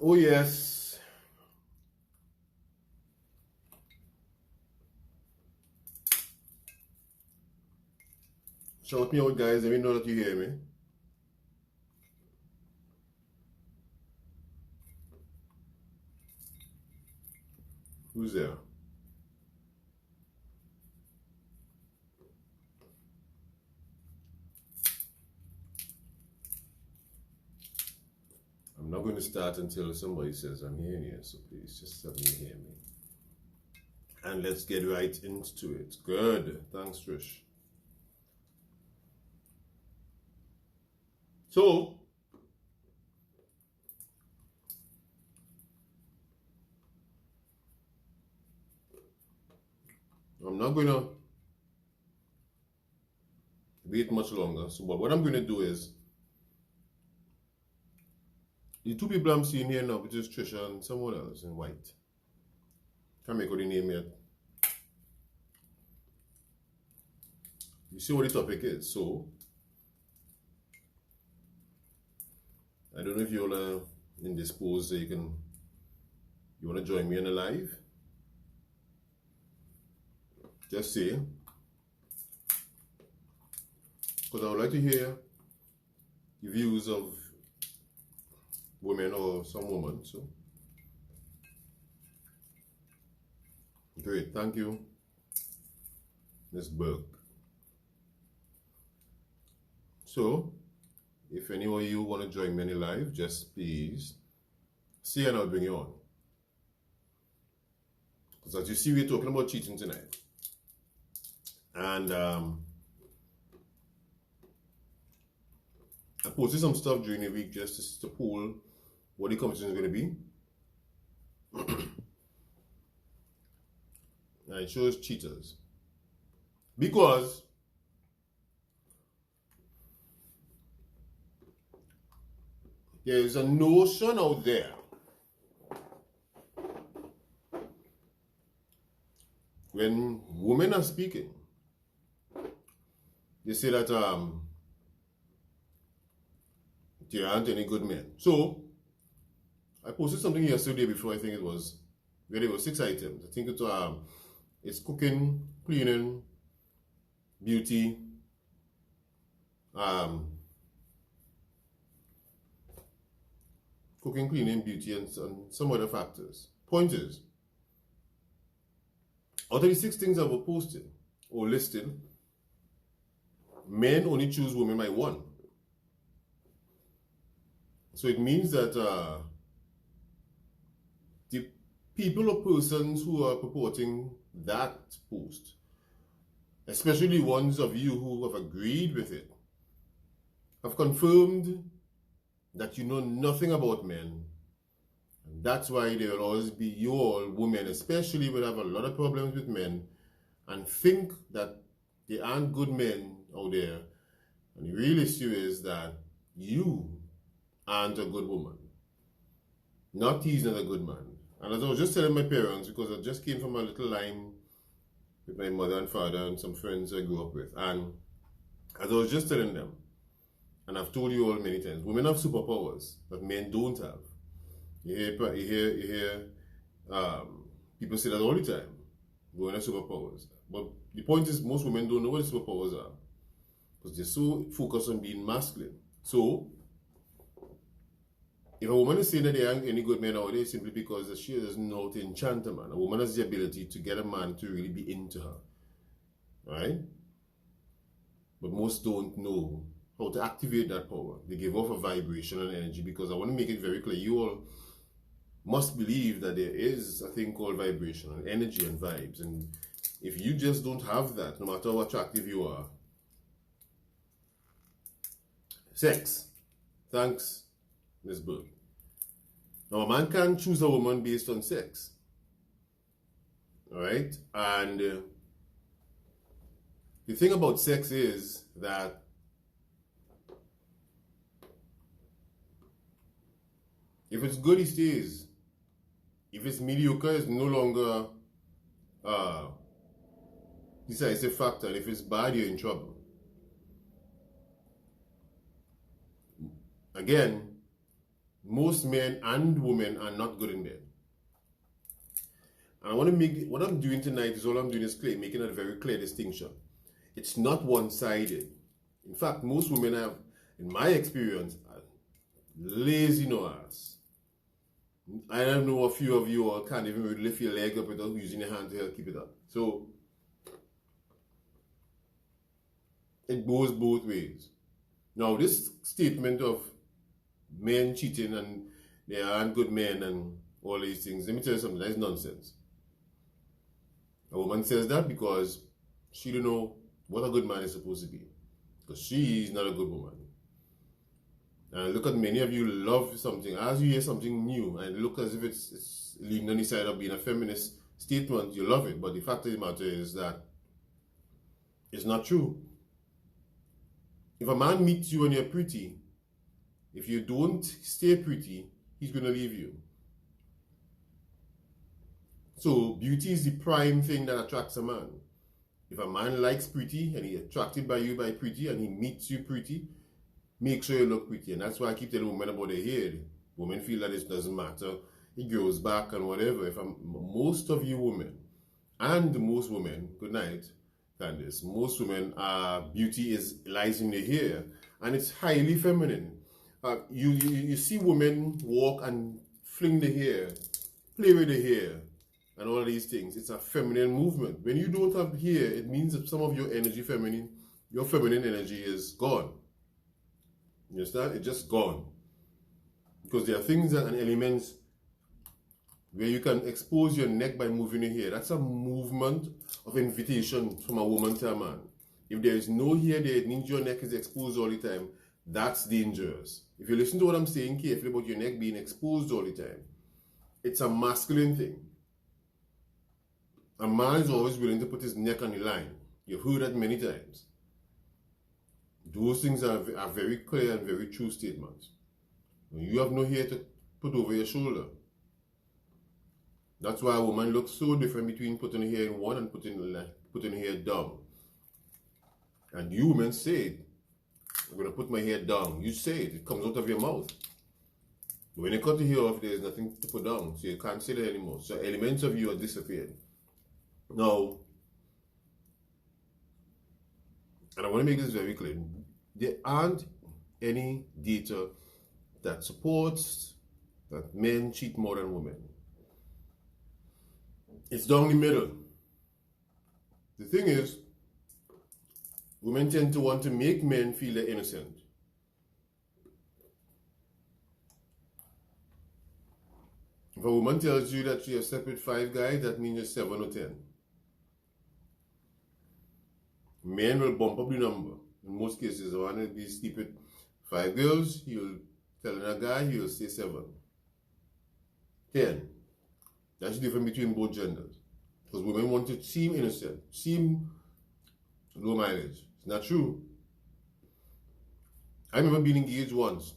Oh yes. Shout me out, guys. Let me know that you hear me. Who's there? I'm not going to start until somebody says I'm hearing you. So please just let me hear me. And let's get right into it. Good. Thanks, Trish. So, I'm not going to wait much longer. So, but what I'm going to do is, the two people I'm seeing here now, which is Trisha and someone else in white. Can't make out the name yet. You see what the topic is. So, I don't know if you're indisposed, so you want to join me in a live? Just say, because I would like to hear the views of women or some woman. So, great, thank you, Ms. Burke. So, if any of you want to join me live, just please say and I'll bring you on. Because as you see, we're talking about cheating tonight. And I posted some stuff during the week just to poll what the competition is going to be. And it shows cheaters. Because there is a notion out there when women are speaking, they say that there aren't any good men. So I posted something yesterday before, I think it was, where there were 6 items. I think it's cooking, cleaning, beauty, cooking, cleaning, beauty, and some other factors. Point is, out of the 6 things that were posted or listed, men only choose women by 1. So it means that the people or persons who are purporting that post, especially ones of you who have agreed with it, have confirmed that you know nothing about men. And that's why there will always be you all women, especially will have a lot of problems with men and think that there aren't good men out there. And the real issue is that you aren't a good woman. Not he's not a good man. And as I was just telling my parents, because I just came from a little line with my mother and father and some friends I grew up with, and as I was just telling them, and I've told you all many times, women have superpowers that men don't have. You hear people say that all the time. Women have superpowers. But the point is, most women don't know what the superpowers are because they're so focused on being masculine. So, if a woman is saying that there aren't any good men out there, simply because she doesn't know how to enchant a man. A woman has the ability to get a man to really be into her. Right? But most don't know how to activate that power. They give off a vibration and energy, because I want to make it very clear. You all must believe that there is a thing called vibration and energy and vibes. And if you just don't have that, no matter how attractive you are. Sex. Thanks, Ms. Burke. Now, a man can't choose a woman based on sex. Alright? And the thing about sex is that if it's good, he stays. If it's mediocre, it's no longer decisive factor. And if it's bad, you're in trouble. Again, most men and women are not good in bed. And I want to make, what I'm doing tonight is all I'm doing is making a very clear distinction. It's not one-sided. In fact, most women have, in my experience, are lazy no ass. I don't know a few of you all can't even really lift your leg up without using your hand to help keep it up. So, it goes both ways. Now, this statement of men cheating and they aren't good men and all these things, let me tell you something, that's nonsense. A woman says that because she don't know what a good man is supposed to be. Because she is not a good woman. And look at many of you love something. As you hear something new and look as if it's leaning on the side of being a feminist statement, you love it. But the fact of the matter is that it's not true. If a man meets you and you're pretty, if you don't stay pretty, he's going to leave you. So beauty is the prime thing that attracts a man. If a man likes pretty and he's attracted by you by pretty and he meets you pretty, make sure you look pretty. And that's why I keep telling women about their hair. Women feel that it doesn't matter. It grows back and whatever. Most of you women, and most women, good night, Candice, most women, beauty lies in the hair. And it's highly feminine. You see women walk and fling the hair, play with the hair, and all of these things. It's a feminine movement. When you don't have hair, it means that some of your energy, your feminine energy is gone. You understand? It's just gone. Because there are things and elements where you can expose your neck by moving your hair. That's a movement of invitation from a woman to a man. If there is no hair there, it means your neck is exposed all the time. That's dangerous. If you listen to what I'm saying carefully about your neck being exposed all the time, it's a masculine thing. A man is always willing to put his neck on the line. You've heard that many times. Those things are very clear and very true statements. When you have no hair to put over your shoulder. That's why a woman looks so different between putting her hair in one and putting her hair down. And you women say it. I'm going to put my hair down. You say it. It comes out of your mouth. But when you cut the hair off, there's nothing to put down. So you can't say that anymore. So elements of you are disappeared. Now, and I want to make this very clear. There aren't any data that supports that men cheat more than women. It's down the middle. The thing is, women tend to want to make men feel they're innocent. If a woman tells you that she has slept with 5 guys, that means you're 7 or 10. Men will bump up the number. In most cases, one will be sleep with 5 girls, he'll tell a guy, he'll say 7. 10. That's the difference between both genders. Because women want to seem innocent, seem low mileage. It's not true. I remember being engaged once.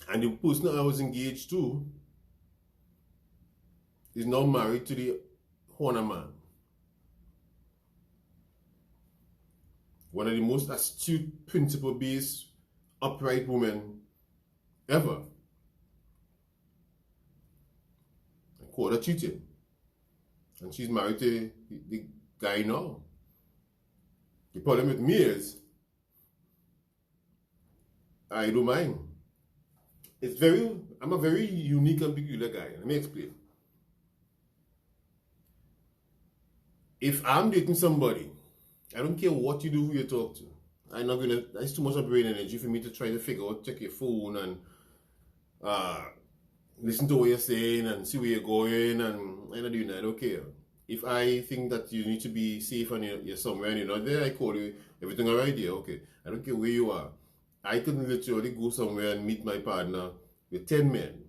And the person I was engaged to is now married to the Horner man. One of the most astute, principle-based, upright women ever. I caught her cheating. And she's married to the guy now. The problem with me is, I don't mind. I'm a very unique and peculiar guy. Let me explain. If I'm dating somebody, I don't care what you do, who you talk to. I'm not gonna, that's too much of brain energy for me to try to figure out, check your phone and listen to what you're saying and see where you're going, and I'm not doing that. I don't care. If I think that you need to be safe and you're somewhere and you're not there, I call you, everything all right? Yeah, okay. I don't care where you are. I could literally go somewhere and meet my partner with 10 men.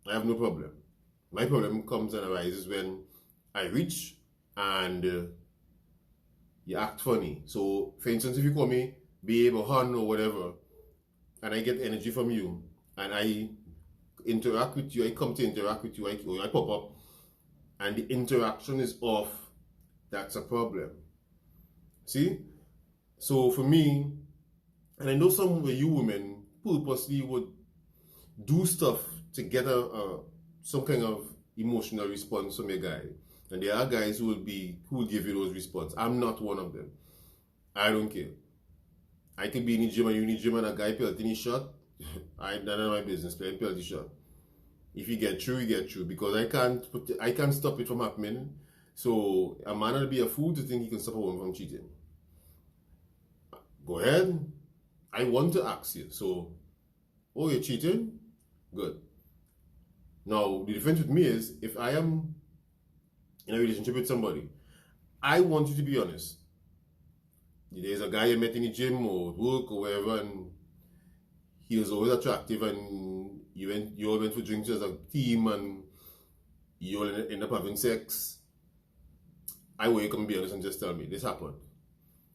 I have no problem. My problem comes and arises when I reach and you act funny. So, for instance, if you call me babe or hon or whatever, and I get energy from you, and I interact with you, I come to interact with you, I pop up, and the interaction is off, that's a problem. See? So for me, And I know some of you women purposely would do stuff to get some kind of emotional response from a guy. And there are guys who will give you those responses. I'm not one of them. I don't care. I could be in the gym and you in the gym and a guy pelting his shot. None of my business. Playing pelting shot. If you get through, you get through. Because I can't stop it from happening. So a man will be a fool to think he can stop a woman from cheating. Go ahead. I want to ask you. So, oh, you're cheating? Good. Now, the difference with me is, if I am in a relationship with somebody, I want you to be honest. There's a guy you met in the gym or work or wherever, and he was always attractive, and you all went for drinks as a team, and you all end up having sex. I want you to come be honest and just tell me, this happened.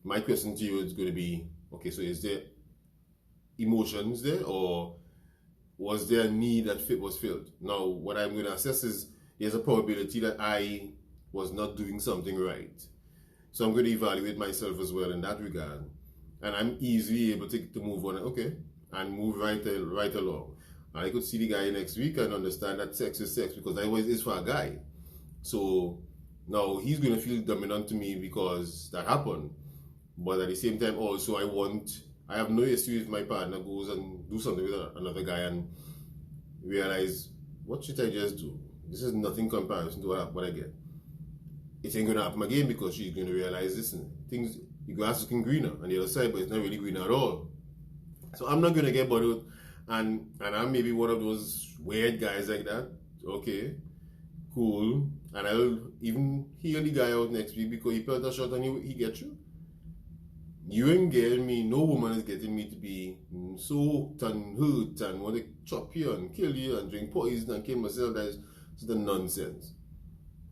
My question to you is going to be, okay, so is there emotions there, or was there a need that was filled? Now, what I'm going to assess is, there's a probability that I was not doing something right. So I'm going to evaluate myself as well in that regard. And I'm easily able to move on, okay, and move right along. I could see the guy next week and understand that sex is sex, because that always is for a guy. So now he's going to feel dominant to me because that happened. But at the same time also, I have no issue if my partner goes and do something with another guy and realize, what should I just do? This is nothing comparison to what I get. It ain't going to happen again, because she's going to realize this, and things, the grass is looking greener on the other side, but it's not really green at all. So I'm not going to get bothered, and I'm maybe one of those weird guys like that. Okay, cool. And I'll even hear the guy out next week because he felt a shot and he gets you. You ain't getting me, no woman is getting me to be so hooked and hurt and want to chop you and kill you and drink poison and kill myself. That's just the nonsense.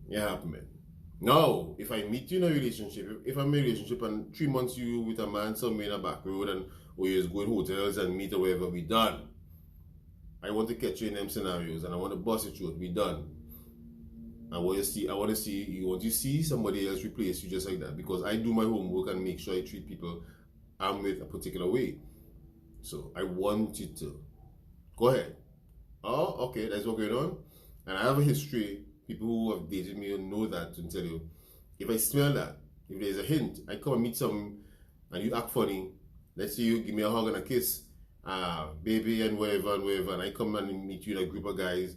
Yeah, man. Now, if I meet you in a relationship, if I'm in a relationship and 3 months you with a man somewhere in a back road and we just go to hotels and meet or wherever, we done. I want to catch you in them scenarios and I want to bust it through, we done. I want to see somebody else replace you just like that, because I do my homework and make sure I treat people I'm with a particular way. So I want you to go ahead. Oh, okay, that's what's going on. And I have a history. People who have dated me know that, and tell you, if I smell that, if there's a hint, I come and meet some and you act funny. Let's say you give me a hug and a kiss, baby, and wherever, and I come and meet you in a group of guys,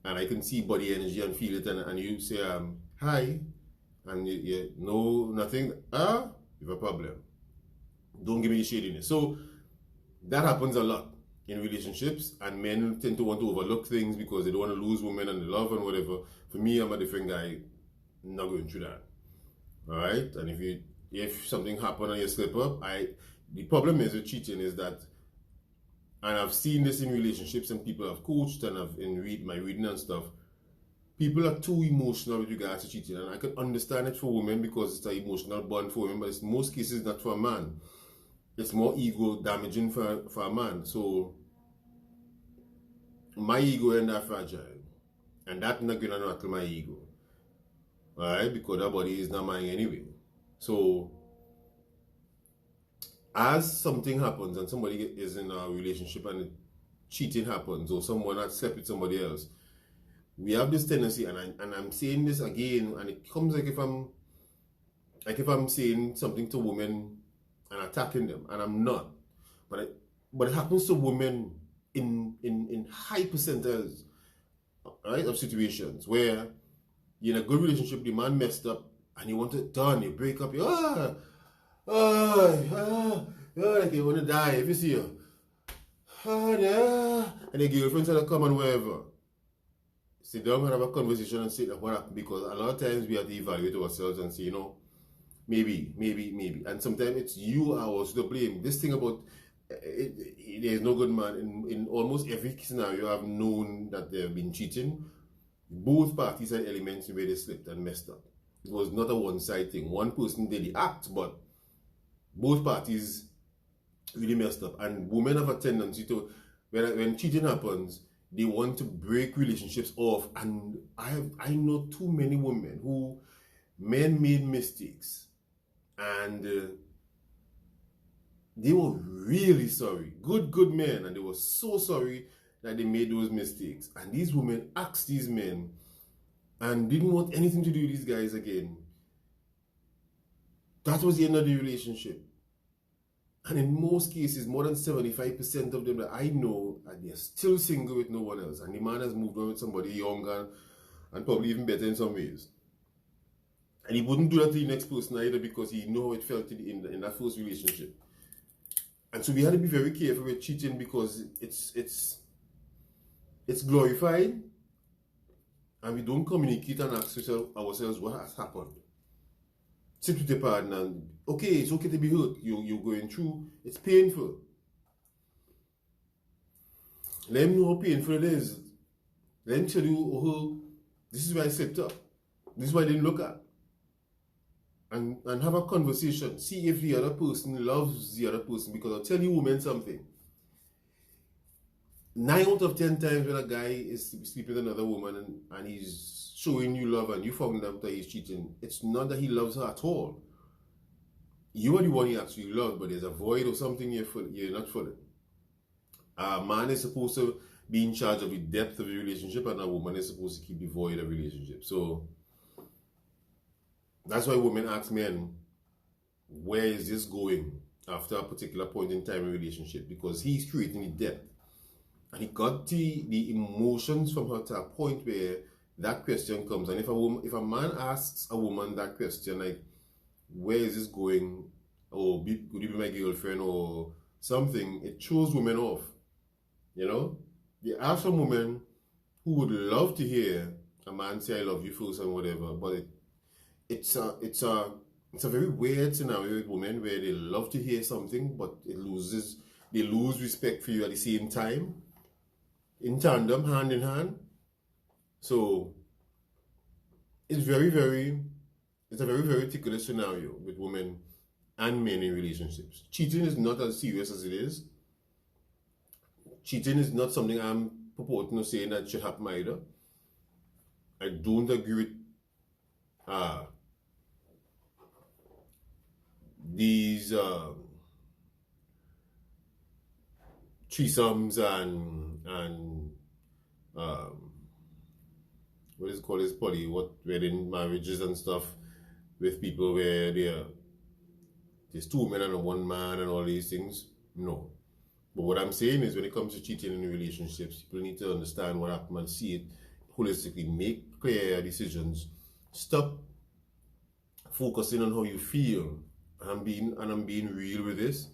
and I can see body energy and feel it, and you say, hi, and you know nothing, you have a problem. Don't give me the shadiness. So that happens a lot in relationships, and men tend to want to overlook things because they don't want to lose women and the love and whatever. For me, I'm a different guy, not going through that. Alright? And if something happened and you slip up, the problem is with cheating is that, and I've seen this in relationships and people have coached and my reading and stuff, people are too emotional with regards to cheating, and I can understand it for women because it's an emotional bond for women, but in most cases not for a man. It's more ego damaging for a man. So my ego is not fragile, and that's not going to rattle my ego, alright, because that body is not mine anyway. So as something happens and somebody is in a relationship and cheating happens, or someone has slept with somebody else, we have this tendency, and I'm saying this again, and it comes like if I'm saying something to women and attacking them, and I'm not, but it happens to women in high percentiles, right, of situations where you're in a good relationship, the man messed up, and you want it done, you break up, like you want to die if you see her. And the girlfriend tell her come and wherever. Sit down and have a conversation and say what happened, because a lot of times we have to evaluate ourselves and say, maybe. And sometimes it's you are also to blame. This thing about there's no good man. In almost every scenario I've known that they've been cheating, both parties had elements where they slipped and messed up. It was not a one-side thing. One person did the act, but both parties really messed up. And women have a tendency to, when cheating happens, they want to break relationships off. And I know too many women who men made mistakes, and they were really sorry. Good men, and they were so sorry that they made those mistakes. And these women asked these men and didn't want anything to do with these guys again. That was the end of the relationship. And in most cases, more than 75% of them that I know, they're still single with no one else. And the man has moved on with somebody younger and probably even better in some ways. And he wouldn't do that to the next person either, because he knew how it felt in that first relationship. And so we had to be very careful with cheating, because it's glorified, and we don't communicate and ask ourselves what has happened. Sit with your partner and, okay, it's okay to be hurt. You're going through, it's painful. Let him know how painful it is. Let him tell you, oh, this is why I slipped up. This is why I didn't look at. And have a conversation. See if the other person loves the other person. Because I'll tell you, women, something. 9 out of 10 times when a guy is sleeping with another woman and he's showing you love and you found out that he's cheating, it's not that he loves her at all. You are the one he actually loves, but there's a void or something you're not filling. A man is supposed to be in charge of the depth of the relationship, and a woman is supposed to keep the void of the relationship. So that's why women ask men, where is this going after a particular point in time in a relationship? Because he's creating the depth. And he got the emotions from her to a point where that question comes. And if a man asks a woman that question, like, where is this going? Or could you be my girlfriend or something? It throws women off. You know? There are some women who would love to hear a man say I love you first and whatever, but it's a very weird scenario with women where they love to hear something, but they lose respect for you at the same time. In tandem, hand in hand. So it's a very, very ticklish scenario with women and men in relationships. Cheating is not as serious as it is. Cheating is not something I'm purporting to say that should happen either. I don't agree with these threesomes and what is it called, wedding marriages and stuff with people where there's 2 men and 1 man and all these things. No. But what I'm saying is, when it comes to cheating in relationships, people need to understand what happened and see it holistically. Make clear decisions. Stop focusing on how you feel. And I'm being real with this.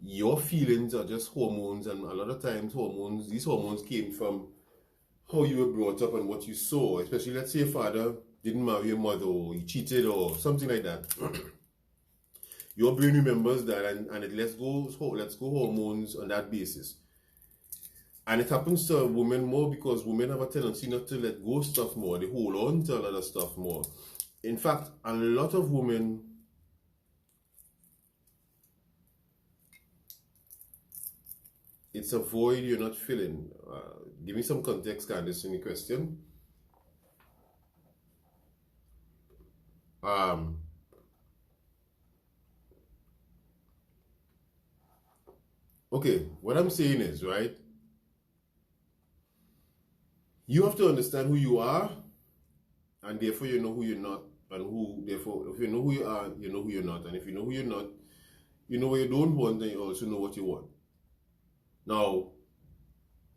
Your feelings are just hormones, and a lot of times these hormones came from how you were brought up and what you saw. Especially, let's say your father didn't marry your mother, or he cheated or something like that. Your brain remembers that, and it lets go hormones on that basis. And it happens to women more because women have a tendency not to let go stuff more. They hold on to a lot of stuff more. In fact, a lot of women, it's a void you're not filling. Give me some context, Candice, in the question. Okay, what I'm saying is, right, you have to understand who you are, and therefore you know who you're not, and therefore, if you know who you are, you know who you're not, and if you know who you're not, you know what you don't want, and you also know what you want. Now,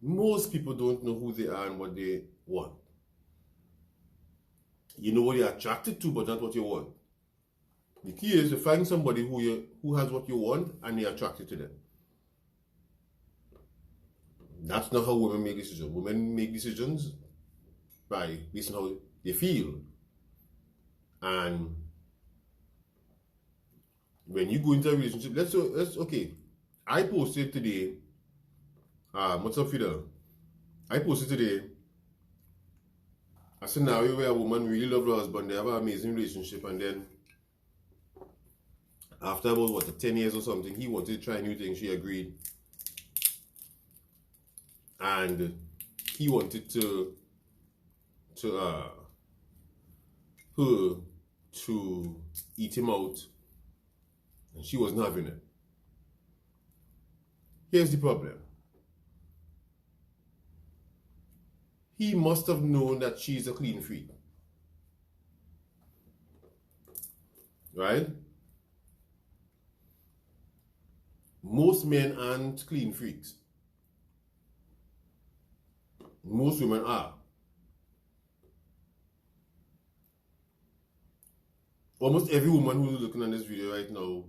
most people don't know who they are and what they want. You know what you're attracted to, but not what you want. The key is to find somebody who has what you want, and you're attracted to them. That's not how women make decisions. Women make decisions based on how they feel. And when you go into a relationship, okay. I posted today, what's up, Fidel? I posted today a scenario where a woman really loved her husband, they have an amazing relationship, and then after about 10 years or something, he wanted to try new things, she agreed. And he wanted her to eat him out, and she wasn't having it. Here's the problem. He must have known that she's a clean freak. Right? Most men aren't clean freaks. Most women are. Almost every woman who's looking at this video right now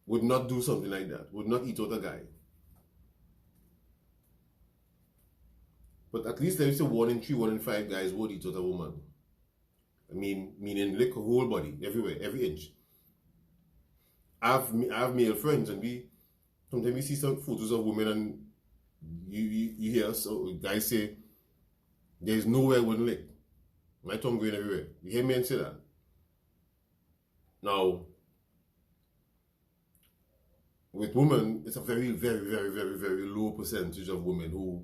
would not do something like that, would not eat out a guy. But at least there is a 1 in 3, 1 in 5 guys would eat out a woman. I mean, meaning lick her whole body, everywhere, every inch. I have male friends, and sometimes we see some photos of women, and you hear guys say, there's nowhere I wouldn't lick. My tongue going everywhere. You hear men say that? Now, with women, it's a very, very, very, very, very low percentage of women who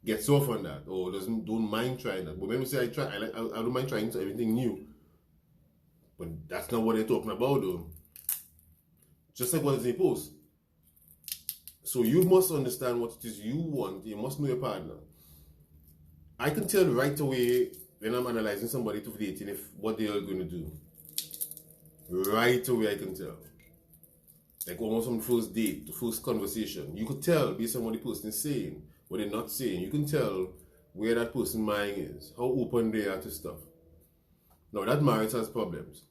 gets off on that or don't mind trying that. But when we say I don't mind trying everything new, but that's not what they're talking about though. Just like what is in the post. So you must understand what it is you want. You must know your partner. I can tell right away when I'm analyzing somebody to dating if what they are going to do. Right away I can tell. Like almost on the first date, the first conversation. You could tell based on what the person is saying, what they're not saying. You can tell where that person's mind is, how open they are to stuff. Now that marriage has problems.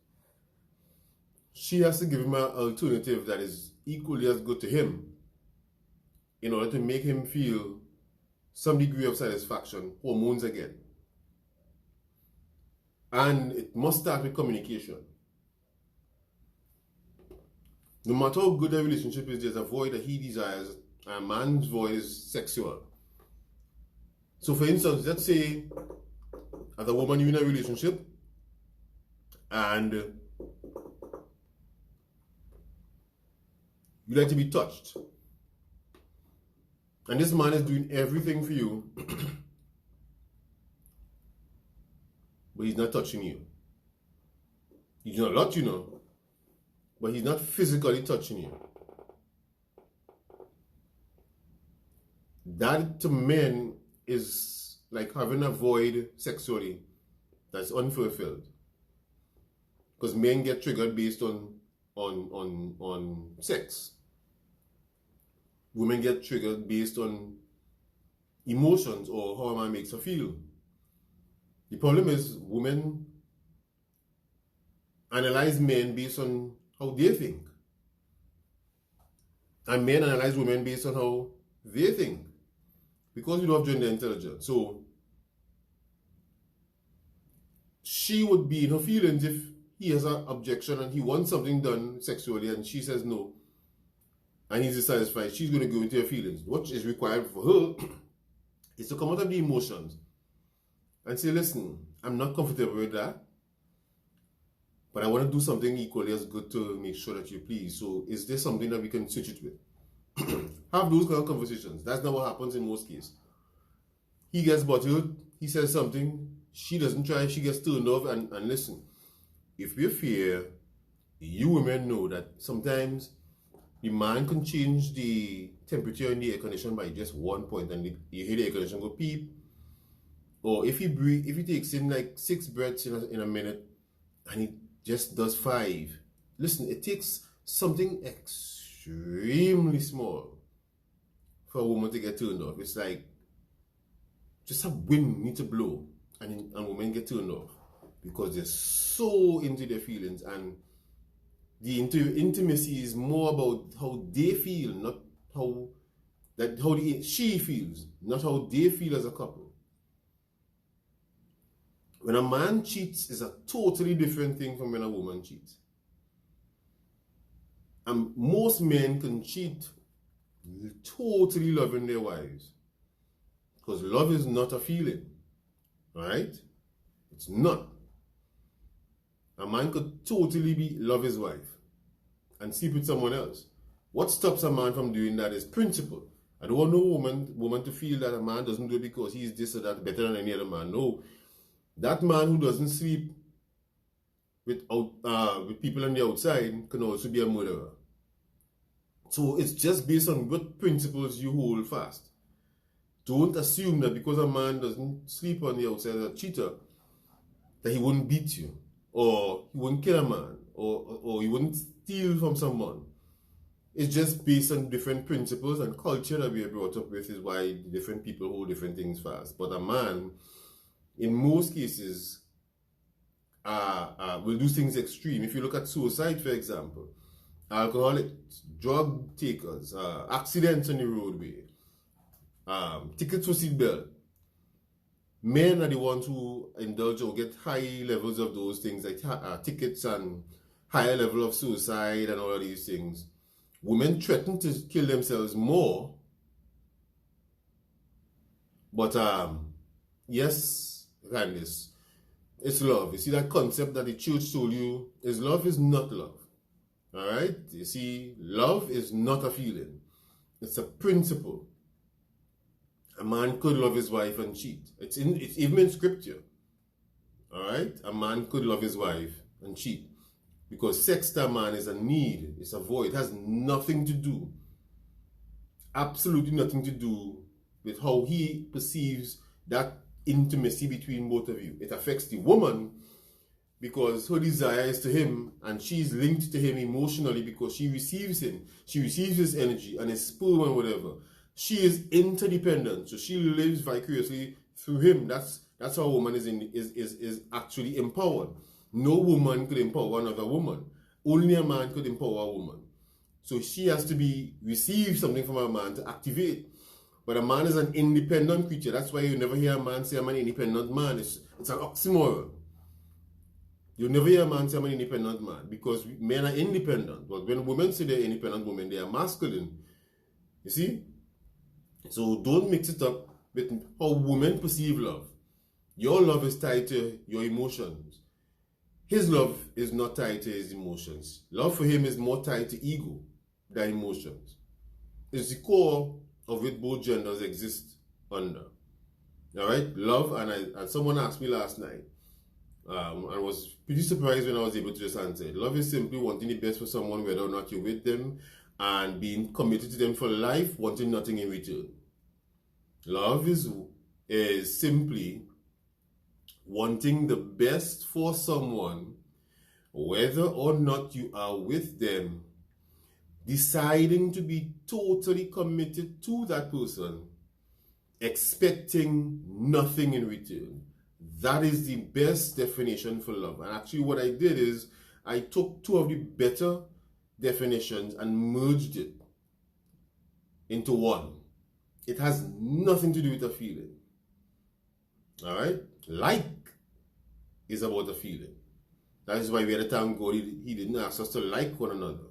She has to give him an alternative that is equally as good to him in order to make him feel some degree of satisfaction, hormones again. And it must start with communication. No matter how good a relationship is, there's a void that he desires, and a man's void is sexual. So for instance, let's say as a woman you're in a relationship and you like to be touched. And this man is doing everything for you, but he's not touching you. He's doing a lot, you know, but he's not physically touching you. That to men is like having a void sexually that's unfulfilled. Because men get triggered based on sex. Women get triggered based on emotions or how a man makes her feel. The problem is women analyze men based on how they think. And men analyze women based on how they think. Because we don't have gender intelligence. So she would be in her feelings if he has an objection and he wants something done sexually and she says no. And he's dissatisfied, she's going to go into her feelings. What is required for her is to come out of the emotions and say, listen, I'm not comfortable with that, but I want to do something equally as good to make sure that you please. So is there something that we can switch it with? Have those kind of conversations. That's not what happens in most cases. He gets bottled, he says something, she doesn't try, she gets turned off, and listen, if we're fair, you women know that sometimes the man can change the temperature in the air conditioner by just 1 point and you hear the air conditioner go peep. Or if he takes in like 6 breaths in a minute and he just does 5. Listen, it takes something extremely small for a woman to get turned off. It's like just a wind needs to blow and women get turned off because they're so into their feelings, and the intimacy is more about how they feel, not how she feels, not how they feel as a couple. When a man cheats, it's a totally different thing from when a woman cheats. And most men can cheat totally loving their wives. Because love is not a feeling. Right? It's not. A man could totally love his wife and sleep with someone else. What stops a man from doing that is principle. I don't want no woman to feel that a man doesn't do it because he's this or that better than any other man. No. That man who doesn't sleep with people on the outside can also be a murderer. So it's just based on what principles you hold fast. Don't assume that because a man doesn't sleep on the outside as a cheater, that he wouldn't beat you, or he wouldn't kill a man, or he wouldn't steal from someone. It's just based on different principles and culture that we are brought up with is why different people hold different things fast. But a man, in most cases, will do things extreme. If you look at suicide, for example, alcoholics, drug takers, accidents on the roadway, tickets for seatbelt. Men are the ones who indulge or get high levels of those things like tickets and higher level of suicide and all of these things. Women threaten to kill themselves more. But yes, Candice, it's love. You see that concept that the church told you is love is not love. Alright? You see, love is not a feeling. It's a principle. A man could love his wife and cheat. It's even in scripture. Alright? A man could love his wife and cheat. Because sex to a man is a need. It's a void. It has nothing to do. Absolutely nothing to do with how he perceives that intimacy between both of you. It affects the woman because her desire is to him and she's linked to him emotionally because she receives him. She receives his energy and his sperm and whatever. She is interdependent, so she lives vicariously through him. That's how a woman is actually empowered. No woman could empower another woman. Only a man could empower a woman. So she has to receive something from a man to activate. But a man is an independent creature. That's why you never hear a man say I'm an independent man. It's an oxymoron. You'll never hear a man say I'm an independent man because men are independent. But when women say they're independent women, they are masculine. You see? So don't mix it up with how women perceive love. Your love is tied to your emotions. His love is not tied to his emotions. Love for him is more tied to ego than emotions. It's the core of which both genders exist under. Alright? Love, and someone asked me last night, I was pretty surprised when I was able to just answer it. Love is simply wanting the best for someone whether or not you're with them and being committed to them for life, wanting nothing in return. Love is simply wanting the best for someone, whether or not you are with them, deciding to be totally committed to that person, expecting nothing in return. That is the best definition for love. And actually what I did is I took two of the better definitions and merged it into one. It has nothing to do with a feeling. Alright? Like is about a feeling. That is why we had a time God, he didn't ask us to like one another.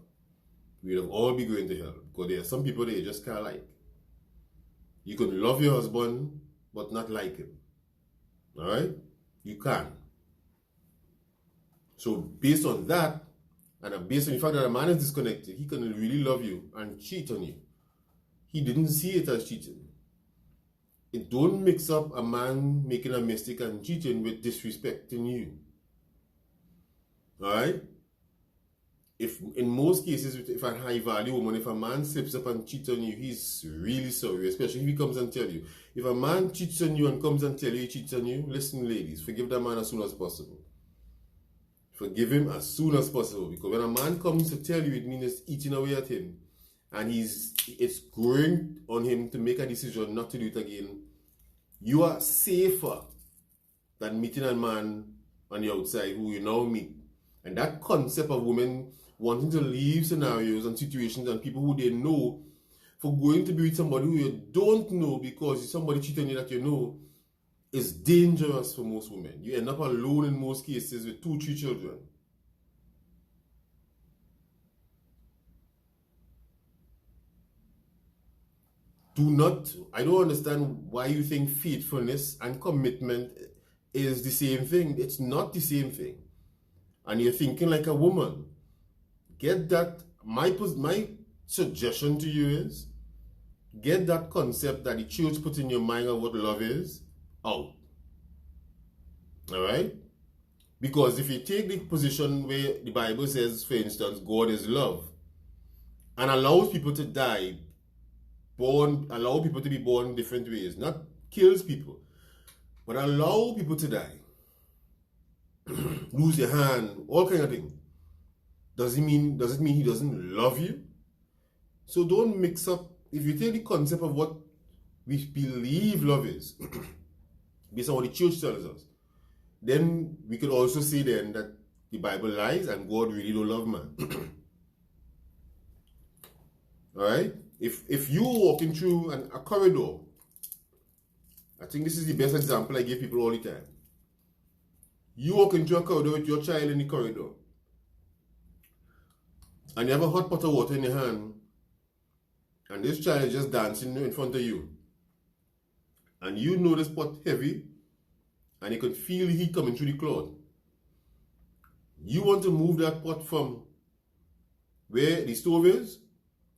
We'd have all be going to hell. Because there are some people that you just can't like. You can love your husband, but not like him. Alright? You can. So based on that, and based on the fact that a man is disconnected, he can really love you and cheat on you. He didn't see it as cheating. It don't mix up a man making a mistake and cheating with disrespecting you. Alright? If in most cases, if a high value woman, if a man slips up and cheats on you, he's really sorry, especially if he comes and tell you. If a man cheats on you and comes and tell you he cheats on you, listen ladies, forgive that man as soon as possible. Forgive him as soon as possible, because when a man comes to tell you, it means it's eating away at him. And it's growing on him to make a decision not to do it again. You are safer than meeting a man on the outside who you now meet. And that concept of women wanting to leave scenarios and situations and people who they know for going to be with somebody who you don't know because somebody cheated on you that you know is dangerous for most women. You end up alone in most cases with 2-3 children. I don't understand why you think faithfulness and commitment is the same thing. It's not the same thing. And you're thinking like a woman. Get that. My suggestion to you is get that concept that the church put in your mind of what love is out. Alright? Because if you take the position where the Bible says, for instance, God is love, and allows people to die, allow people to be born in different ways, not kills people, but allow people to die, lose your hand, all kind of thing. Does it mean he doesn't love you? So don't mix up. If you take the concept of what we believe love is, based on what the church tells us, then we could also say then that the Bible lies and God really don't love man. Alright? If you walking through a corridor, I think this is the best example I give people all the time. You walk into a corridor with your child in the corridor, and you have a hot pot of water in your hand, and this child is just dancing in front of you, and you know this pot heavy, and you can feel the heat coming through the cloth. You want to move that pot from where the stove is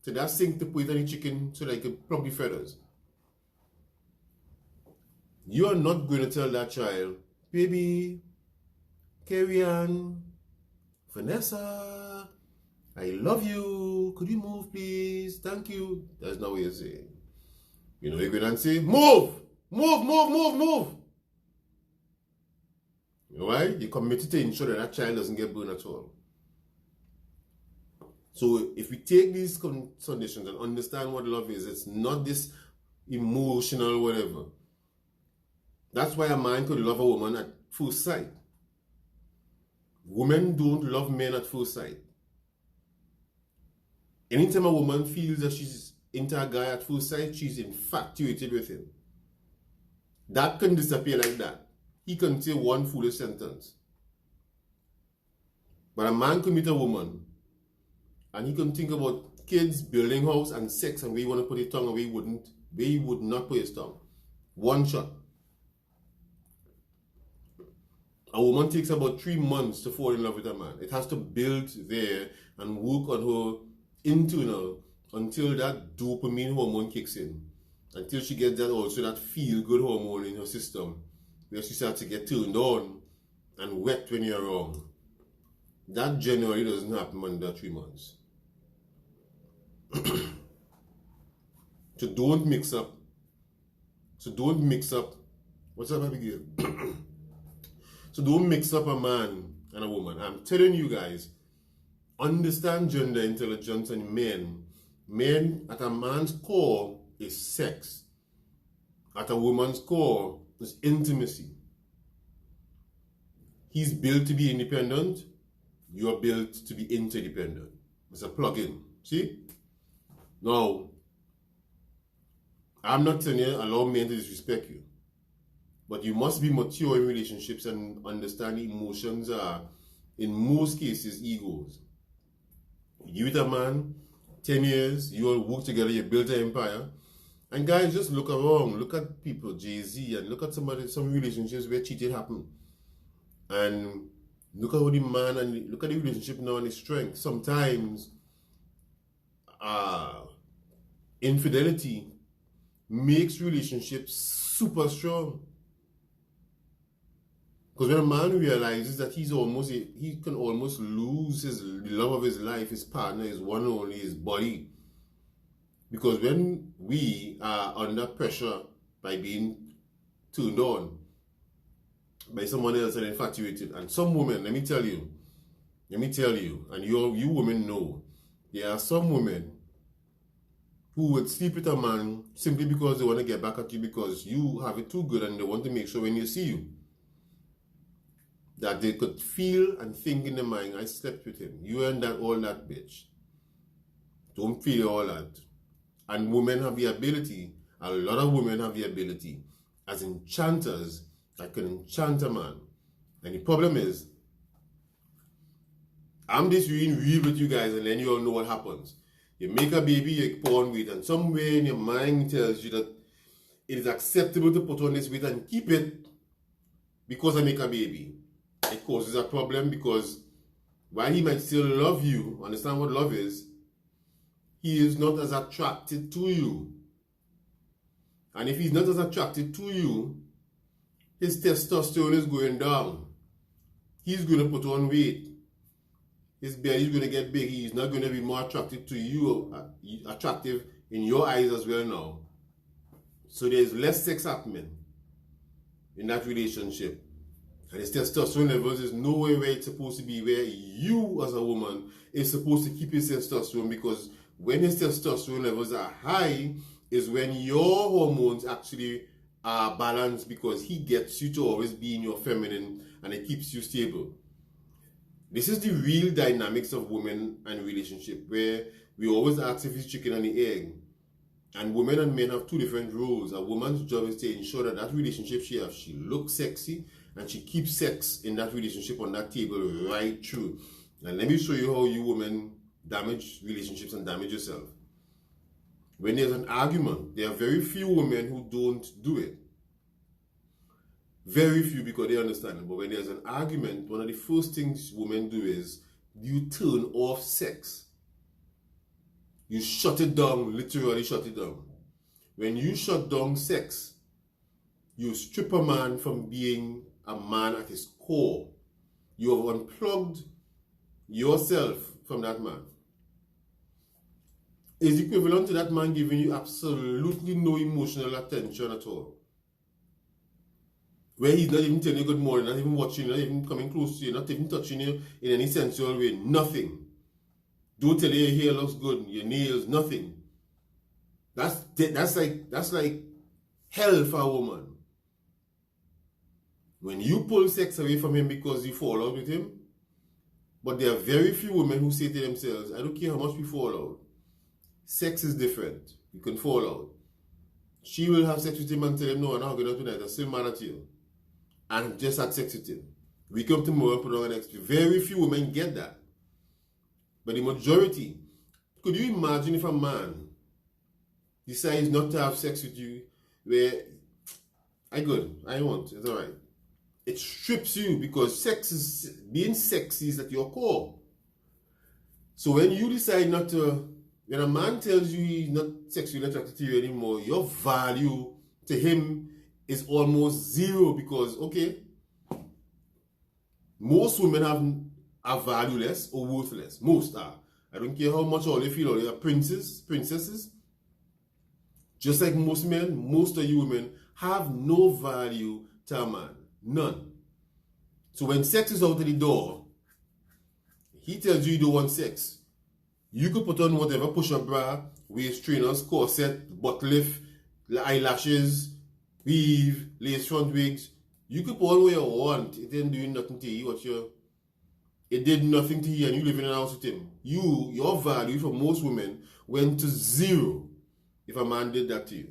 to that sink to put it on the chicken so that you can plug the feathers. You are not going to tell that child, baby, carry on, Vanessa, I love you, could you move please, thank you. That's not what you're saying. You know, you're going to say, move, move, move, move, move. Right? You're committed to ensure that that child doesn't get burned at all. So if we take these conditions and understand what love is, it's not this emotional whatever. That's why a man could love a woman at first sight. Women don't love men at first sight. Anytime a woman feels that she's into a guy at first sight, she's infatuated with him. That can disappear like that. He can say one foolish sentence. But a man can meet a woman and he can think about kids, building house, and sex, and where he want to put his tongue and where he would not put his tongue. One shot. A woman takes about 3 months to fall in love with a man. It has to build there and work on her internal until that dopamine hormone kicks in. Until she gets that also that feel-good hormone in her system, where she starts to get turned on and wet when you're wrong. That generally doesn't happen under 3 months. So don't mix up. What's up, Abigail? So don't mix up a man and a woman. I'm telling you guys, understand gender intelligence and men. Men, at a man's core, is sex. At a woman's core, is intimacy. He's built to be independent. You're built to be interdependent. It's a plug-in. See? Now, I'm not telling you allow men to disrespect you. But you must be mature in relationships and understand emotions are, in most cases, egos. You with a man, 10 years, you all work together, you build an empire. And guys, just look around, look at people, Jay-Z, and look at some relationships where cheating happened. And look at how the man, and look at the relationship now and its strength. Sometimes, infidelity makes relationships super strong. Because when a man realizes that he can almost lose the love of his life, his partner, his one and only, his body. Because when we are under pressure by being turned on by someone else and infatuated, and some women, let me tell you, and you women know, there are some women who would sleep with a man simply because they want to get back at you because you have it too good and they want to make sure when they see you that they could feel and think in their mind, I slept with him. You and that, all that, bitch. Don't feel all that. And women have the ability, a lot of women have the ability, as enchanters, that can enchant a man. And the problem is, I'm just being real with you guys and then you all know what happens. You make a baby, you put on weight, and somewhere in your mind tells you that it is acceptable to put on this weight and keep it because I make a baby. It causes a problem because while he might still love you, understand what love is, he is not as attracted to you. And if he's not as attracted to you, his testosterone is going down. He's going to put on weight. his belly is going to get big. He's not going to be more attractive to you, attractive in your eyes as well now. So there's less sex happening in that relationship. And his testosterone levels is nowhere where it's supposed to be, where you as a woman is supposed to keep his testosterone, because when his testosterone levels are high is when your hormones actually are balanced, because he gets you to always be in your feminine and it keeps you stable. This is the real dynamics of women and relationship, where we always ask if it's chicken and the egg. And women and men have two different roles. A woman's job is to ensure that that relationship she has, she looks sexy and she keeps sex in that relationship on that table right through. And let me show you how you women damage relationships and damage yourself. When there's an argument, there are very few women who don't do it. Very few, because they understand it. But when there's an argument, one of the first things women do is you turn off sex. You shut it down, literally shut it down. When you shut down sex, you strip a man from being a man at his core. You have unplugged yourself from that man. Is equivalent to that man giving you absolutely no emotional attention at all. Where he's not even telling you good morning, not even watching you, not even coming close to you, not even touching you in any sensual way, nothing. Don't tell you your hair looks good, your nails, nothing. That's like hell for a woman. When you pull sex away from him because you fall out with him, but there are very few women who say to themselves, I don't care how much we fall out. Sex is different. You can fall out. She will have sex with him and tell him, no, I'm not going out tonight. I'm still mad at you. And just had sex with him. We come tomorrow and put on the next week. Very few women get that. But the majority, could you imagine if a man decides not to have sex with you, where, I won't, it's alright. It strips you, because being sexy is at your core. So when you decide not to, when a man tells you he's not sexually attracted to you anymore, your value to him is almost zero, because, okay, most women are valueless or worthless. Most are. I don't care how much all they feel, or they are princesses. Just like most men, most of you women have no value to a man. None. So when sex is out of the door, he tells you don't want sex. You could put on whatever, push-up bra, waist trainers, corset, butt lift, eyelashes, weave, lace front wigs. You could put on what you want. It didn't do nothing to you. It did nothing to you, and you live in a house with him. Your value for most women went to zero if a man did that to you.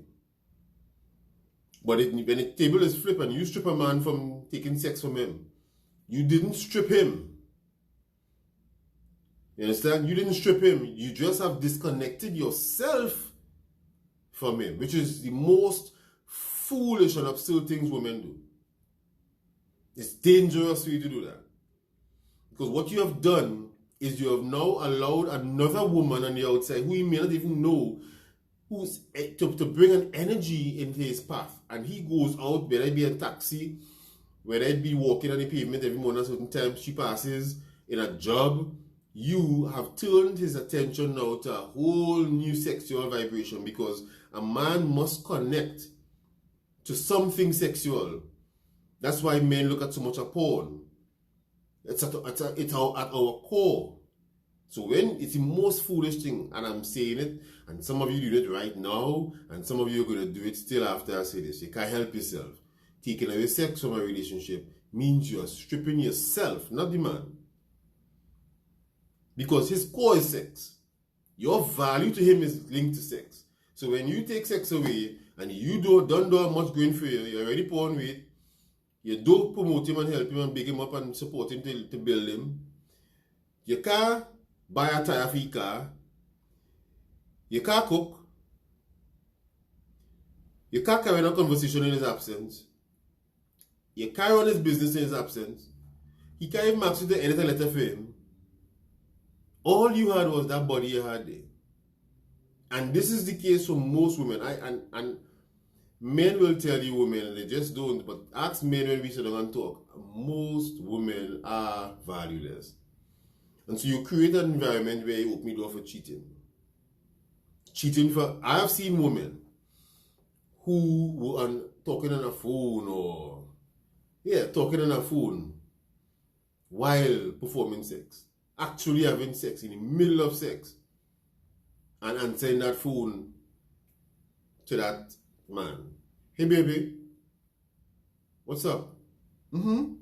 But when the table is flipped and you strip a man from taking sex from him, you didn't strip him. You understand? You didn't strip him. You just have disconnected yourself from him, which is the most foolish and absurd things women do. It's dangerous for you to do that. Because what you have done is you have now allowed another woman on the outside, who you may not even know, to bring an energy into his path. And he goes out, whether it be a taxi, whether it be walking on the pavement every morning at a certain time she passes, in a job. You have turned his attention now to a whole new sexual vibration, because a man must connect to something sexual. That's why men look at so much of porn. It's at our core. So when it's the most foolish thing, and I'm saying it, and some of you do it right now, and some of you are going to do it still after I say this. You can't help yourself. Taking away sex from a relationship means you are stripping yourself, not the man. Because his core is sex. Your value to him is linked to sex. So when you take sex away, and you don't do much going for you, you're already put on weight, you don't promote him and help him and big him up and support him to build him. You can't buy a tire for your car. You can't cook. You can't carry on a conversation in his absence. You carry on his business in his absence. He can't even ask you to edit a letter for him. All you had was that body you had there. And this is the case for most women. And men will tell you women, they just don't, but ask men when we sit down and talk. Most women are valueless. And so you create an environment where you open the door for cheating. I have seen women who were talking on a phone talking on a phone while performing sex. Actually having sex in the middle of sex. And answering that phone to that man. Hey baby, what's up? No.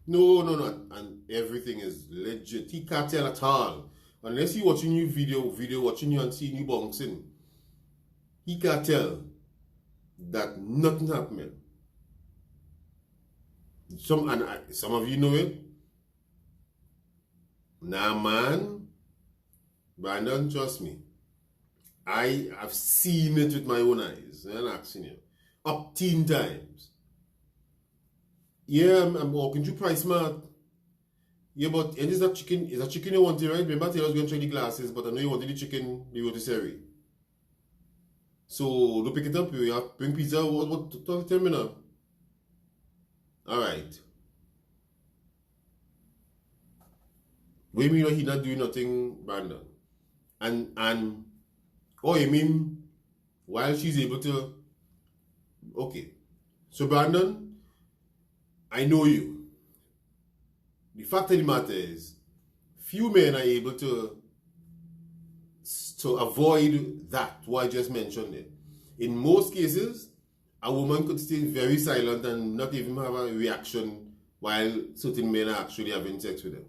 And everything is legit. He can't tell at all. Unless he watching you video watching you and seeing you bouncing. He can't tell that nothing happening. Some of you know it. Nah, man. Brandon, trust me. I have seen it with my own eyes. I'm asking you. Up 10 times. Yeah, I'm walking through PriceSmart. Yeah, but it is that chicken. Is that chicken you wanted, right? Remember, I was going to try the glasses, but I know you wanted the chicken, the rotisserie. So, don't pick it up. You have to bring pizza. Tell me now. Alright. What do you mean he not doing nothing, Brandon? And oh, you mean while she's able to... Okay. So, Brandon, I know you. The fact of the matter is, few men are able to avoid that, what I just mentioned there. In most cases, a woman could stay very silent and not even have a reaction while certain men are actually having sex with them.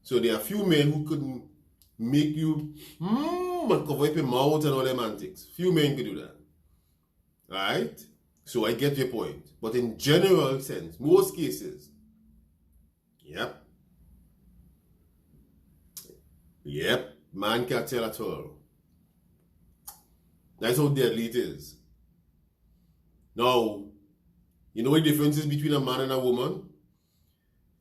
So there are few men who could make you and cover up your mouth and all them antics. Few men could do that. Alright? So I get your point. But in general sense, most cases, Yep. Man can't tell at all. That's how deadly it is. Now, you know what the difference is between a man and a woman?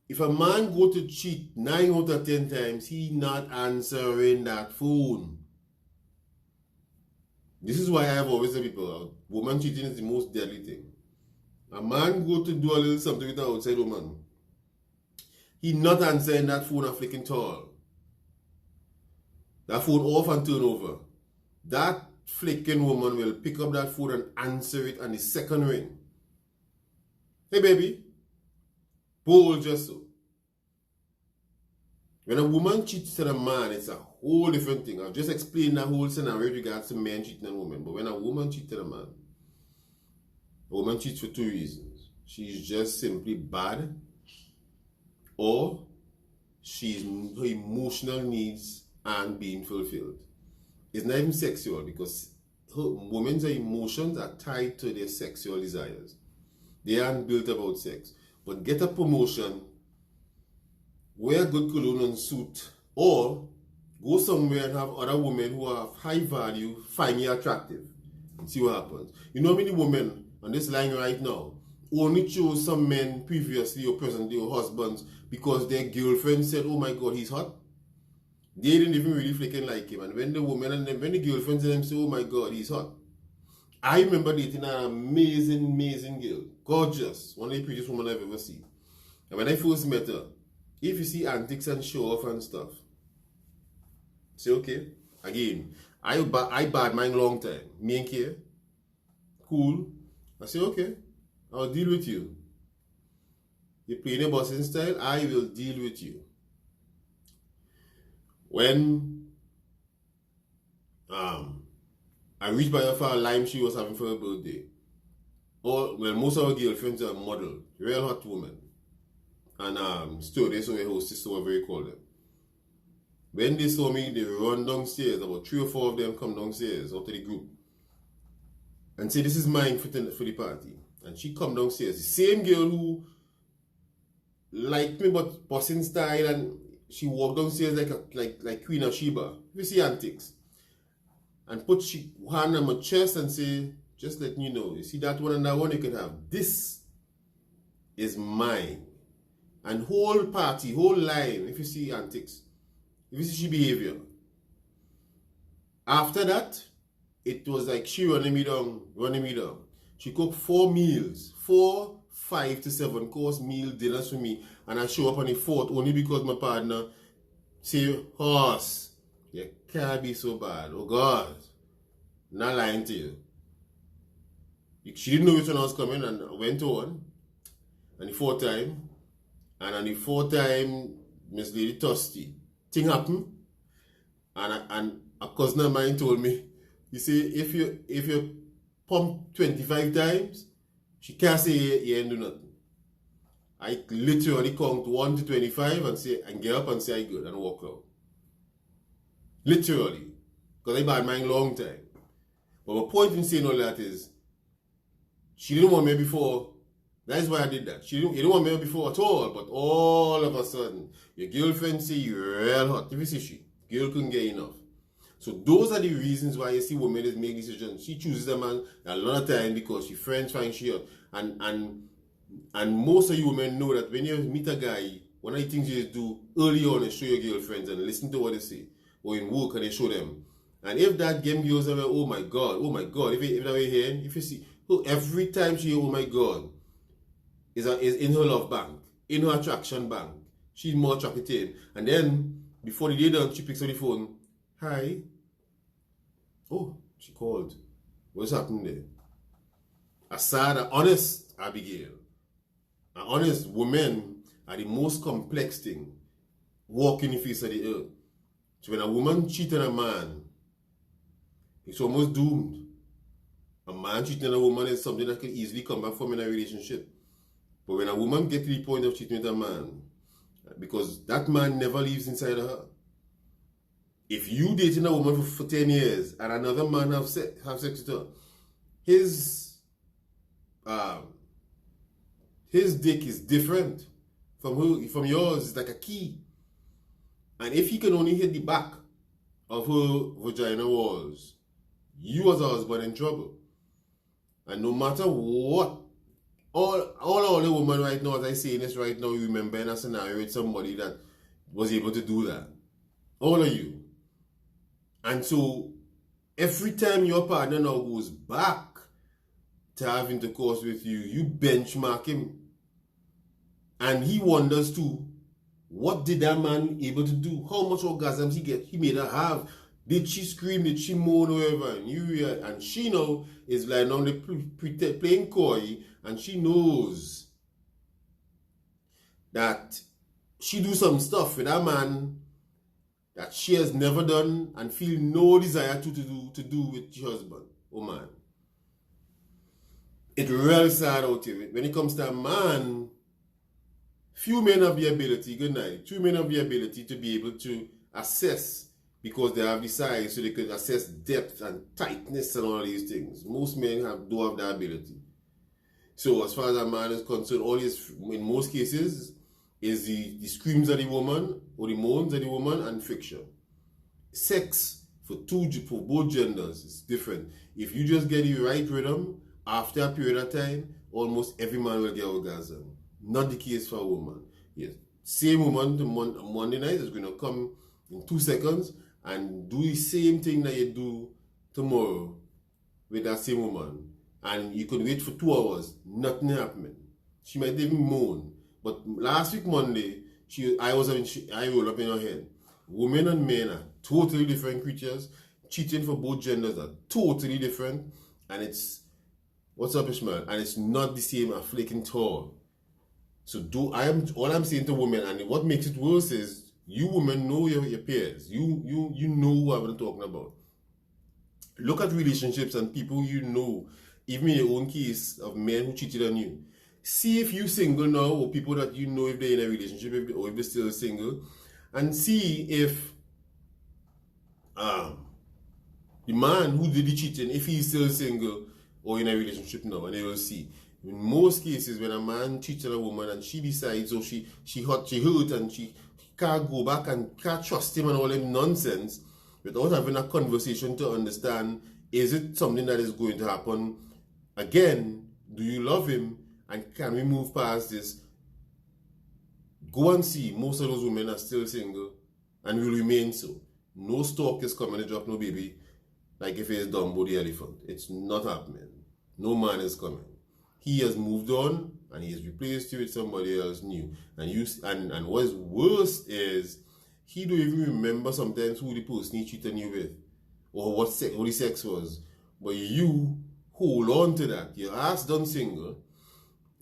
If a man go to cheat 9 out of 10 times, he not answering that phone. This is why I have always said people, woman cheating is the most deadly thing. A man go to do a little something with an outside woman. He not answering that phone and flicking tall. That phone off and turn over. That flicking woman will pick up that phone and answer it on the second ring. Hey baby. Bold just so. When a woman cheats on a man, it's a whole different thing. I've just explained that whole scenario with regards to men cheating on women. But when a woman cheats on a man, a woman cheats for 2 reasons. She's just simply bad, or her emotional needs aren't being fulfilled. It's not even sexual, because women's emotions are tied to their sexual desires. They aren't built about sex. But get a promotion, wear a good cologne and suit, or go somewhere and have other women who are of high value find you attractive and see what happens. You know how many women on this line right now only chose some men previously or presently or husbands because their girlfriend said, oh my God, he's hot? They didn't even really freaking like him. And when the woman and when the girlfriend said, say, oh my God, he's hot. I remember dating an amazing girl. Gorgeous. One of the prettiest women I've ever seen. And when I first met her, if you see antics and show off and stuff, say, okay. Again, I bad mine long time. Me and care. Cool. I say, okay. I'll deal with you. You play the bossing style, I will deal with you. When I reached by her for a lime she was having for her birthday. Most of her girlfriends are model, real hot woman. And stewardess or her hostess, whatever you call them. When they saw me, they run downstairs. About 3 or 4 of them come downstairs out of the group and say, this is mine for the party. And she come downstairs. The same girl who liked me but bossing style, and she walked downstairs like Queen of Sheba. You see antics. And put she hand on my chest and say, just letting you know, you see that one and that one you can have. This is mine. And whole party, whole line, if you see antics, if you see she behavior. After that, it was like she running me down. She cooked 4 meals, 4, 5 to 7 course meal dinners for me, and I show up on the 4th only because my partner say, horse, you can't be so bad. Oh God, not lying to you. She didn't know which one was coming and went on. And the fourth time, and on the fourth time, Miss Lady Toasty, thing happened. And a cousin of mine told me, you see, if you pump 25 times, she can't say you ain't do nothing. I literally count 1 to 25 and get up and say I good and walk out. Literally. Because I bad mine long time. But my point in saying all that is, she didn't want me before. That's why I did that. You didn't want me before at all, but all of a sudden, your girlfriend say you're real hot. If you see she, girl couldn't get enough. So those are the reasons why you see women is make decisions. She chooses a man a lot of time because she friends find she hot. And most of you women know that when you meet a guy, one of the things you do early on is show your girlfriends and listen to what they say. Or in work and they show them. And if that game goes away, oh my God, if that way here, if you see, every time she hear, oh my God, is in her love bank, in her attraction bank. She's more attractive. And then, before the day done, she picks up the phone. Hi. Oh, she called. What's happening there? A sad, honest Abigail. An honest woman are the most complex thing walking the face of the earth. So when a woman cheats on a man, it's almost doomed. A man cheating on a woman is something that can easily come back from in a relationship. But when a woman gets to the point of cheating with a man, because that man never leaves inside of her. If you dating a woman for 10 years and another man have sex with her, his dick is different from yours. It's like a key. And if he can only hit the back of her vagina walls, you as a husband in trouble. And no matter what, all the women right now, as I say this right now, you remember in a scenario with somebody that was able to do that. All of you. And so, every time your partner now goes back to have intercourse with you, you benchmark him. And he wonders too, what did that man able to do? How much orgasms he made her have? Did she scream? Did she moan? Whatever? And she now is like now playing coy, and she knows that she do some stuff with that man that she has never done and feel no desire to do with her husband or man. It's real sad out here. When it comes to a man, few men have the ability, good night, few men have the ability to be able to assess because they have the size so they can assess depth and tightness and all these things. Most men do have that ability. So as far as a man is concerned, all is, in most cases, is the screams of the woman or the moans of the woman and friction. Sex for both genders is different. If you just get the right rhythm, after a period of time, almost every man will get orgasm. Not the case for a woman. Yes, same woman Monday night is going to come in 2 seconds and do the same thing that you do tomorrow with that same woman. And you could wait for 2 hours, nothing happening. She might even moan. But last week Monday, I rolled up in her head. Women and men are totally different creatures. Cheating for both genders are totally different. And it's, what's up Ishmael? And it's not the same as flaking tall. So all I'm saying to women, and what makes it worse is, you women know your peers. You know who I'm talking about. Look at relationships and people you know, even in your own case of men who cheated on you. See if you single now, or people that you know if they're in a relationship, or if they're still single, and see if the man who did the cheating, if he's still single or in a relationship now, and they will see. In most cases, when a man cheats on a woman and she decides, or she hurt and she can't go back and can't trust him and all that nonsense, without having a conversation to understand, is it something that is going to happen again? Do you love him? And can we move past this? Go and see. Most of those women are still single and will remain so. No stork is coming to drop no baby like if it's Dumbo the elephant. It's not happening. No man is coming. He has moved on and he has replaced you with somebody else new. And what is worse is he don't even remember sometimes who the person he cheated you with or what the sex was. But you hold on to that. Your ass done single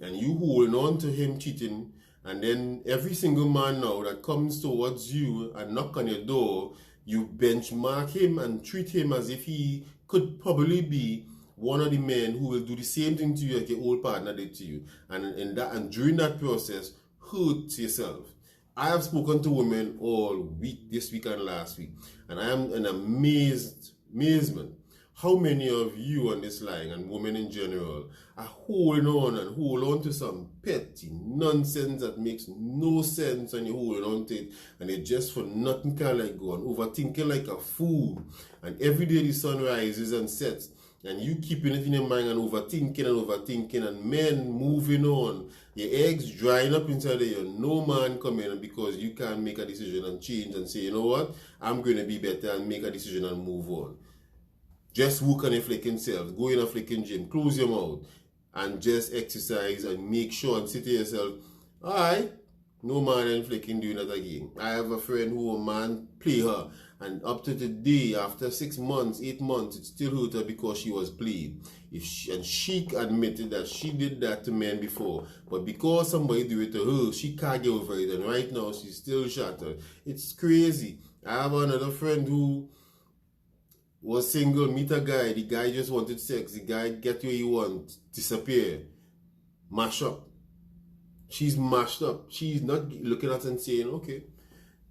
and you hold on to him cheating, and then every single man now that comes towards you and knock on your door, you benchmark him and treat him as if he could probably be one of the men who will do the same thing to you like your old partner did to you. And during that process, hurt yourself. I have spoken to women all week, this week and last week, and I am in amazement how many of you on this line and women in general are holding on to some petty nonsense that makes no sense, and you're holding on to it, and it just for nothing can let go, and overthinking like a fool. And every day the sun rises and sets, and you keeping it in your mind and overthinking, and men moving on, your eggs drying up inside of you, no man coming in because you can't make a decision and change and say, you know what, I'm going to be better and make a decision and move on. Just work on your flicking self, go in a flicking gym, close your mouth, and just exercise and make sure and say to yourself, alright, no man ain't flicking doing that again. I have a friend who a man play her, and up to today, after 6 months, 8 months, it still hurt her because she was played. And she admitted that she did that to men before, but because somebody did it to her, she can't get over it, and right now she's still shattered. It's crazy. I have another friend who was single, meet a guy, the guy just wanted sex, the guy get what he want, disappear, mash up. She's mashed up. She's not looking at it and saying, okay,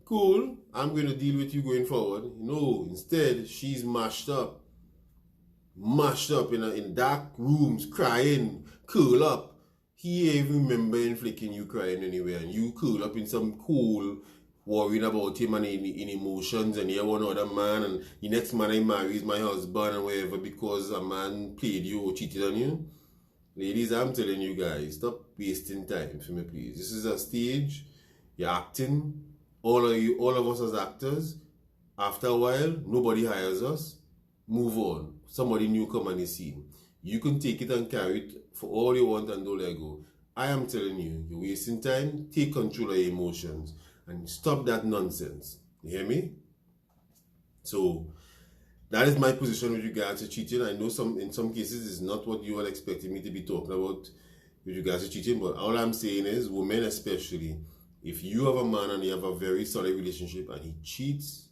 cool, I'm going to deal with you going forward. No, instead, she's mashed up in dark rooms, crying, curl up. He ain't even remembering flicking you crying anywhere, and you curl up in some cool worrying about him and in emotions, and you one other man, and the next man I marry is my husband and whatever because a man played you or cheated on you. Ladies, I'm telling you guys, stop wasting time for me, please. This is a stage. You're acting. All of us as actors. After a while, nobody hires us. Move on. Somebody new come on the scene. You can take it and carry it for all you want and don't let go. I am telling you, you're wasting time. Take control of your emotions and stop that nonsense. You hear me? So that is my position with regards to cheating. I know in some cases it's not what you are expecting me to be talking about with regards to cheating, but all I'm saying is, women especially, if you have a man and you have a very solid relationship and he cheats,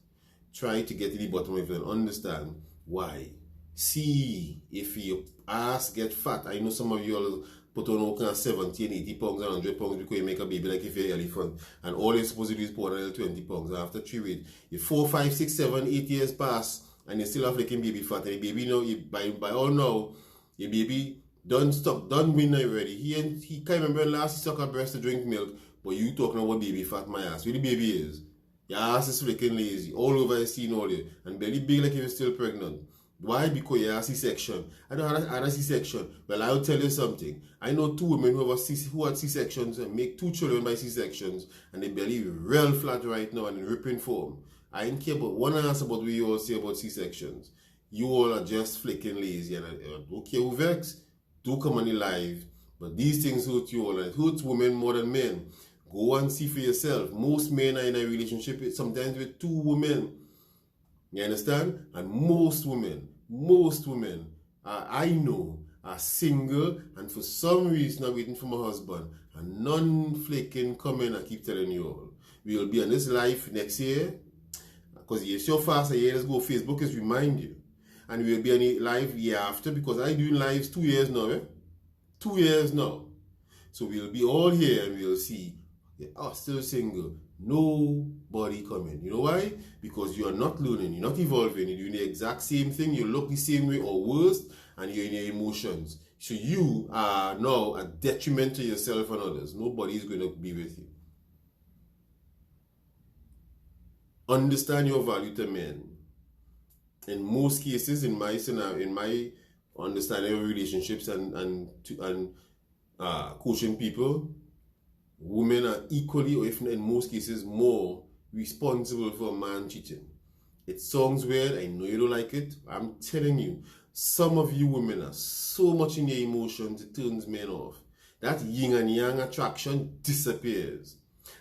try to get to the bottom of it and understand why. See if your ass get fat. I know some of you all put on all kind of 70 and 80 pounds and 100 pounds because you make a baby like if you're an elephant, and all you're supposed to do is put on 20 pounds. And after 3 weeks, if 4, 5, 6, 7, 8 years pass and you still have like baby fat, and the baby now, by all now, your baby done win already. He can't remember last he suck a breast to drink milk, but you talking about baby fat, my ass. Where the baby is? Your ass is freaking lazy. All over the scene all day. And belly big like if you're still pregnant. Why? Because you have a C-section. I don't have a C-section. Well, I'll tell you something. I know 2 women who had C-sections and make 2 children by C-sections, and they belly real flat right now and in ripping form. I ain't care about one answer about what you all say about C-sections. You all are just flicking lazy, and I don't care who vex. Do come on the live. But these things hurt you all, and it hurts women more than men. Go and see for yourself. Most men are in a relationship sometimes with 2 women. You understand? And most women I know are single and for some reason are waiting for my husband. And none flaking coming, I keep telling you all. We will be on this live next year. Because you're so fast, let's go. Facebook is remind you. And we'll be on it live year after, because I do lives 2 years now. 2 years now. So we'll be all here and we'll see. Still single. Nobody coming. You know why? Because you are not learning, you're not evolving, you're doing the exact same thing, you look the same way or worse, and you're in your emotions. So you are now a detriment to yourself and others. Nobody is going to be with you. Understand your value to men. In most cases, in my scenario, in my understanding of relationships and coaching people, women are equally, or if not in most cases, more responsible for a man cheating. It sounds weird, I know you don't like it. I'm telling you, some of you women are so much in your emotions, it turns men off. That yin and yang attraction disappears.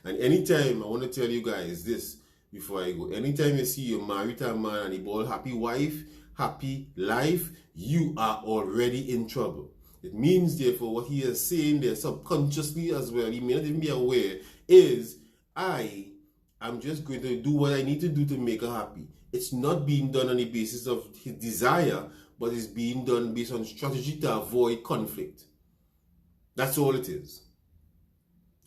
And anytime, I want to tell you guys this, before I go. Anytime you see you're married to a man and he ball happy wife, happy life, you are already in trouble. It means, therefore, what he is saying there subconsciously as well, he may not even be aware, is I am just going to do what I need to do to make her happy. It's not being done on the basis of his desire, but it's being done based on strategy to avoid conflict. That's all it is.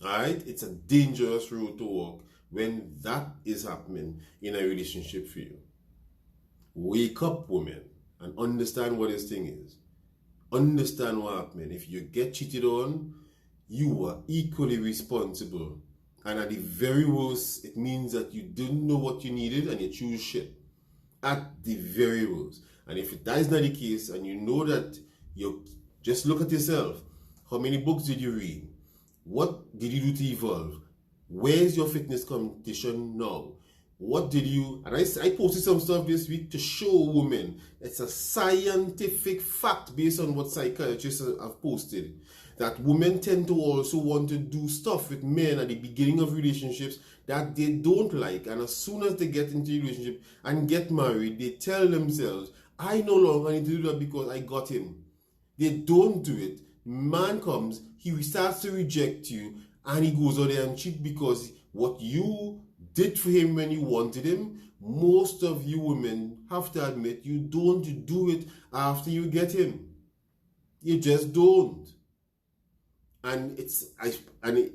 Alright? It's a dangerous road to walk when that is happening in a relationship for you. Wake up, women, and understand what this thing is. Understand what happened. If you get cheated on, you are equally responsible. And at the very worst, it means that you didn't know what you needed and you choose shit. At the very worst. And if that is not the case, and you know that, you just look at yourself. How many books did you read? What did you do to evolve? Where's your fitness competition now? What did you... And I posted some stuff this week to show women. It's a scientific fact based on what psychiatrists have posted. That women tend to also want to do stuff with men at the beginning of relationships that they don't like. And as soon as they get into a relationship and get married, they tell themselves, I no longer need to do that because I got him. They don't do it. Man comes, he starts to reject you, and he goes out there and cheat because what you did for him when you wanted him, most of you women have to admit you don't do it after you get him. You just don't. And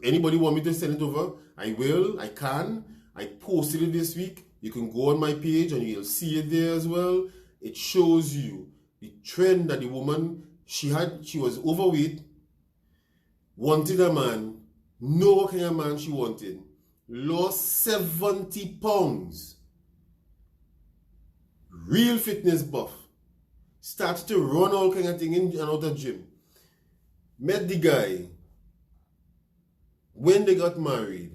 anybody want me to send it over? I will, I can. I posted it this week. You can go on my page and you'll see it there as well. It shows you the trend that the woman, she was overweight, wanted a man, know what kind of man she wanted, lost 70 pounds, real fitness buff, started to run all kind of thing in and out of gym, met the guy, when they got married,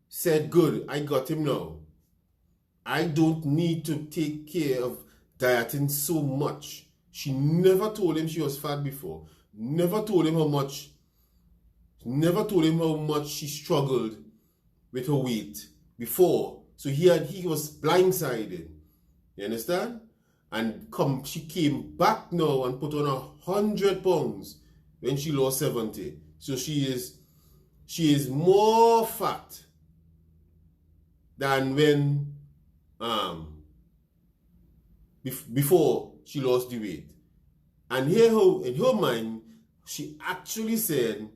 said, good, I got him now. I don't need to take care of dieting so much. She never told him she was fat before. Never told him how much she struggled with her weight before. So he was blindsided. You understand? And she came back now and put on 100 pounds when she lost 70. So she is more fat than when before she lost the weight. And here in her mind, she actually said,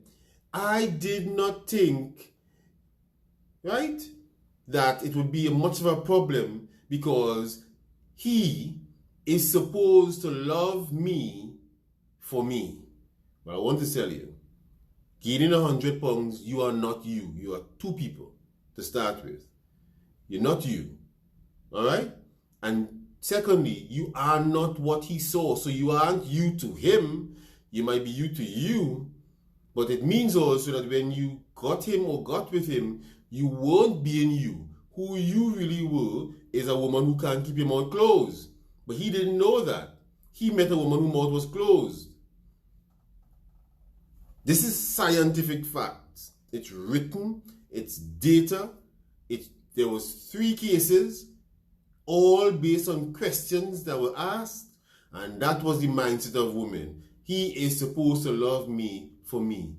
I did not think, right, that it would be much of a problem because he is supposed to love me for me. But I want to tell you, gaining 100 pounds, you are not you. You are two people to start with. You're not you. All right? And secondly, you are not what he saw. So you aren't you to him. You might be you to you. But it means also that when you got him or got with him, you weren't being you. Who you really were is a woman who can't keep your mouth closed. But he didn't know that. He met a woman whose mouth was closed. This is scientific facts. It's written. It's data. There was 3 cases, all based on questions that were asked, and that was the mindset of women. He is supposed to love me for me.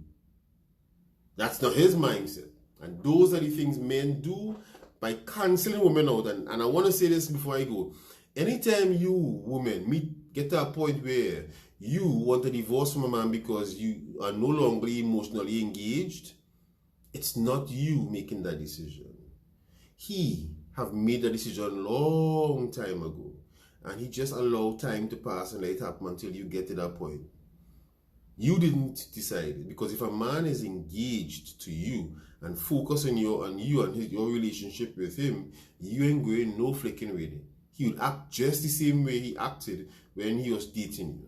That's not his mindset. And those are the things men do by cancelling women out. And I want to say this before I go. Anytime you women get to a point where you want a divorce from a man because you are no longer emotionally engaged, it's not you making that decision. He have made a decision long time ago, and he just allowed time to pass and let it happen until you get to that point. You didn't decide it, because if a man is engaged to you and focus on your relationship with him, you ain't going no flicking with it. He will act just the same way he acted when he was dating you.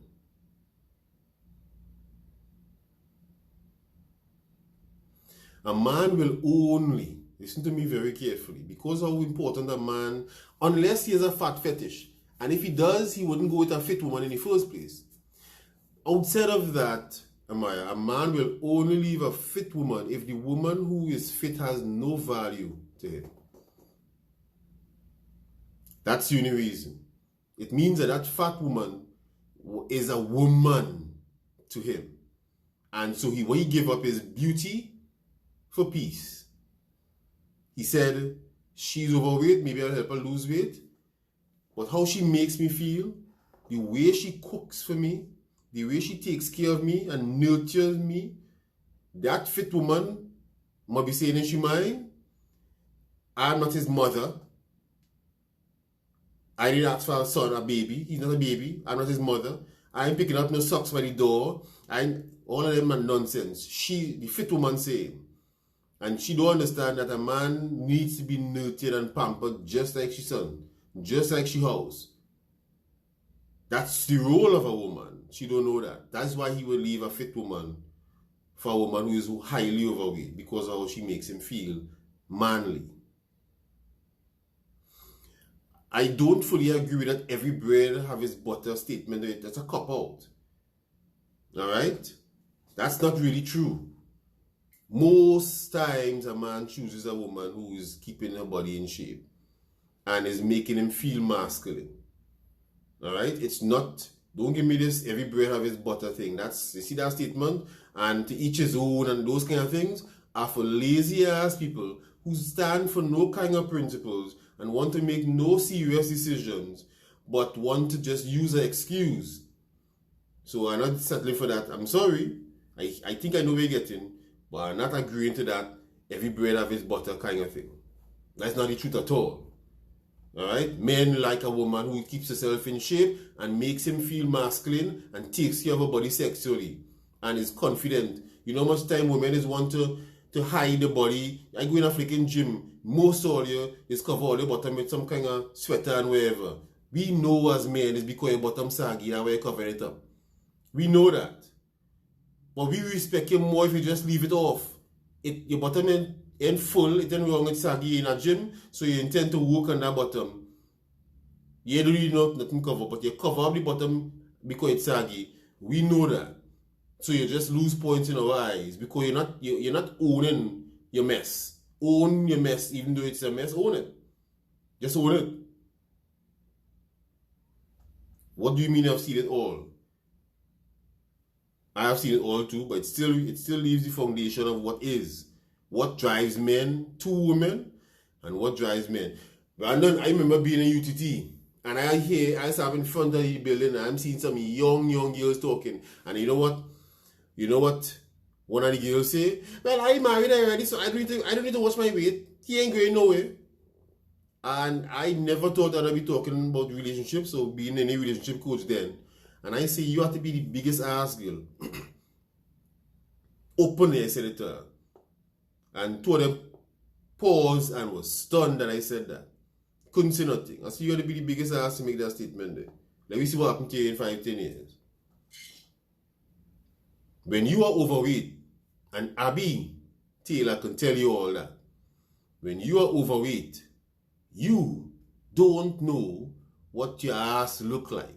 A man will only, listen to me very carefully, because how important a man, unless he has a fat fetish, and if he does, he wouldn't go with a fit woman in the first place. Outside of that, Amaya, a man will only leave a fit woman if the woman who is fit has no value to him. That's the only reason. It means that that fat woman is a woman to him. And so what he gave up is beauty for peace. He said, she's overweight, maybe I'll help her lose weight. But how she makes me feel, the way she cooks for me, the way she takes care of me and nurtures me, that fit woman must be saying in she mind, I'm not his mother. I didn't ask for a son, a baby. He's not a baby. I'm not his mother. I ain't picking up no socks by the door. All of them are nonsense. The fit woman saying. And she don't understand that a man needs to be nurtured and pampered just like she son, just like she house. That's the role of a woman. She don't know that. That's why he will leave a fit woman for a woman who is highly overweight, because of how she makes him feel manly. I don't fully agree that every bread have its butter statement in it. That's a cop-out. Alright? That's not really true. Most times a man chooses a woman who is keeping her body in shape and is making him feel masculine. Alright? It's not, don't give me this every bread have its butter thing. You see that statement? And to each his own and those kind of things are for lazy ass people who stand for no kind of principles and want to make no serious decisions, but want to just use an excuse. So I'm not settling for that. I'm sorry. I think I know where you're getting, but I'm not agreeing to that every bread have its butter kind of thing. That's not the truth at all. Alright? Men like a woman who keeps herself in shape and makes him feel masculine and takes care of her body sexually and is confident. You know how much time women is want to hide the body. I go in a freaking gym. Most all you is cover all your bottom with some kind of sweater and whatever. We know as men it's because your bottom saggy and we're covering it up. We know that. But we respect you more if you just leave it off. Your bottom ain't full, it ain't wrong with saggy in a gym, so you intend to work on that bottom. You don't really know nothing cover, but you cover up the bottom because it's saggy. We know that. So you just lose points in our eyes because you're not owning your mess. Own your mess, even though it's a mess, own it. Just own it. What do you mean I've seen it all? I have seen it all too, but it still leaves the foundation of what is. What drives men to women and what drives men. Brandon, I remember being in UTT and I was in front of the building and I'm seeing some young girls talking. And you know what? One of the girls say, well, I married already, so I don't need to watch my weight. He ain't going nowhere. And I never thought that I'd be talking about relationships or being any relationship coach then. And I say, you have to be the biggest ass girl. Openly, I said it to her. And two of them paused and was stunned that I said that. Couldn't say nothing. I said, you have to be the biggest ass to make that statement there. Let me see what happened to you in 5-10 years. When you are overweight, and Abby Taylor can tell you all that, when you are overweight, you don't know what your ass look like.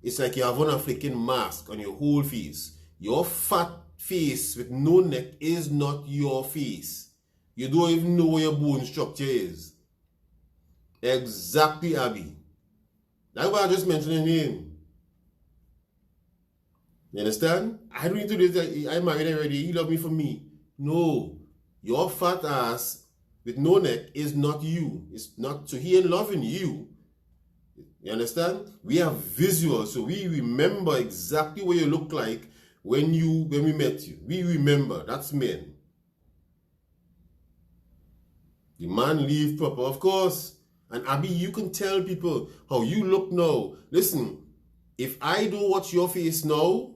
It's like you have on a freaking mask on your whole face. Your fat face with no neck is not your face. You don't even know where your bone structure is. Exactly, Abby. That's why I just mentioned your name. You understand? I don't need to do this. I'm married already. He love me for me. No. Your fat ass with no neck is not you. It's not. So he ain't loving you. You understand? We have visuals. So we remember exactly what you look like when we met you. We remember. That's men. The man leave proper, of course. And Abby, you can tell people how you look now. Listen, if I don't watch your face now,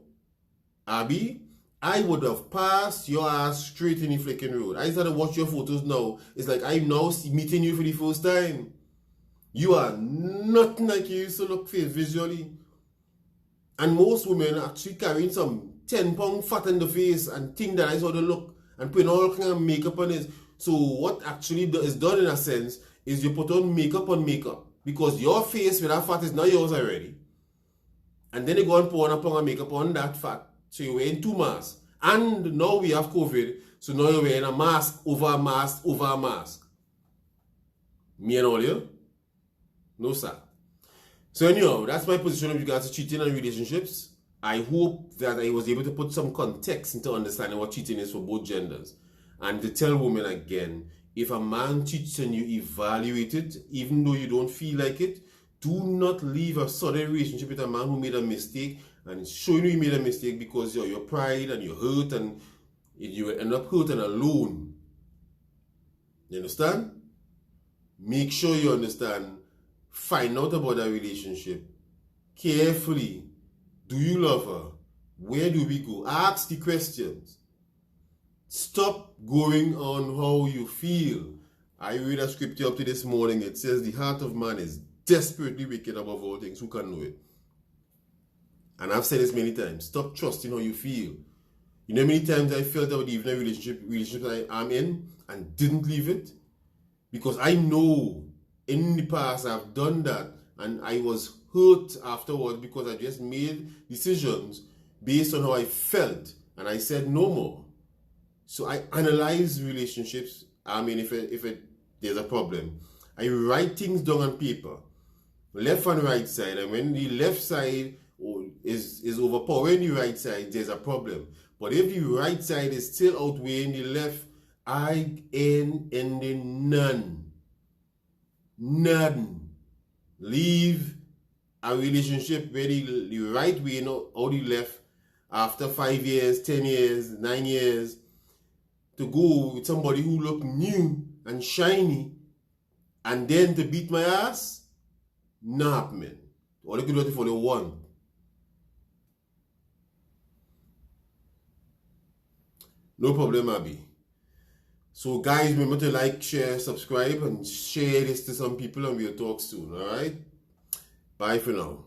Abby, I would have passed your ass straight in the freaking road. I started to watch your photos now. It's like I'm now meeting you for the first time. You are nothing like you used to look visually. And most women are actually carrying some 10-pound fat in the face and think that is how they look and putting all kind of makeup on it. So what actually is done in a sense is you put on makeup because your face with that fat is not yours already. And then you go and put on a pound of makeup on that fat. So you're wearing two masks. And now we have COVID. So now you're wearing a mask over a mask over a mask. Me and all you. No, sir. So anyhow, that's my position with regards to cheating and relationships. I hope that I was able to put some context into understanding what cheating is for both genders. And to tell women again, if a man cheats and you evaluate it, even though you don't feel like it, do not leave a sudden relationship with a man who made a mistake and it's showing you he made a mistake because your pride and you're hurt and you will end up hurt and alone. You understand? Make sure you understand. Find out about that relationship carefully. Do you love her? Where do we go? Ask the questions. Stop going on how you feel. I read a scripture up to this morning. It says the heart of man is desperately wicked above all things. Who can know it? And I've said this many times. Stop trusting how you feel. You know how many times I felt I would leave a relationship I'm in and didn't leave it? Because I know in the past I've done that and I was hurt afterwards because I just made decisions based on how I felt and I said no more. So I analyze relationships. I mean, if there's a problem, I write things down on paper, left and right side, and when the left side is overpowering the right side, there's a problem. But if the right side is still outweighing the left, I end in none. None. Leave a relationship where the right way or the left after 5 years, 10 years, 9 years to go with somebody who look new and shiny and then to beat my ass? Not happening. All they could do it for the one. No problem, Abby. So guys, remember to like, share, subscribe, and share this to some people, and we'll talk soon, alright? Bye for now.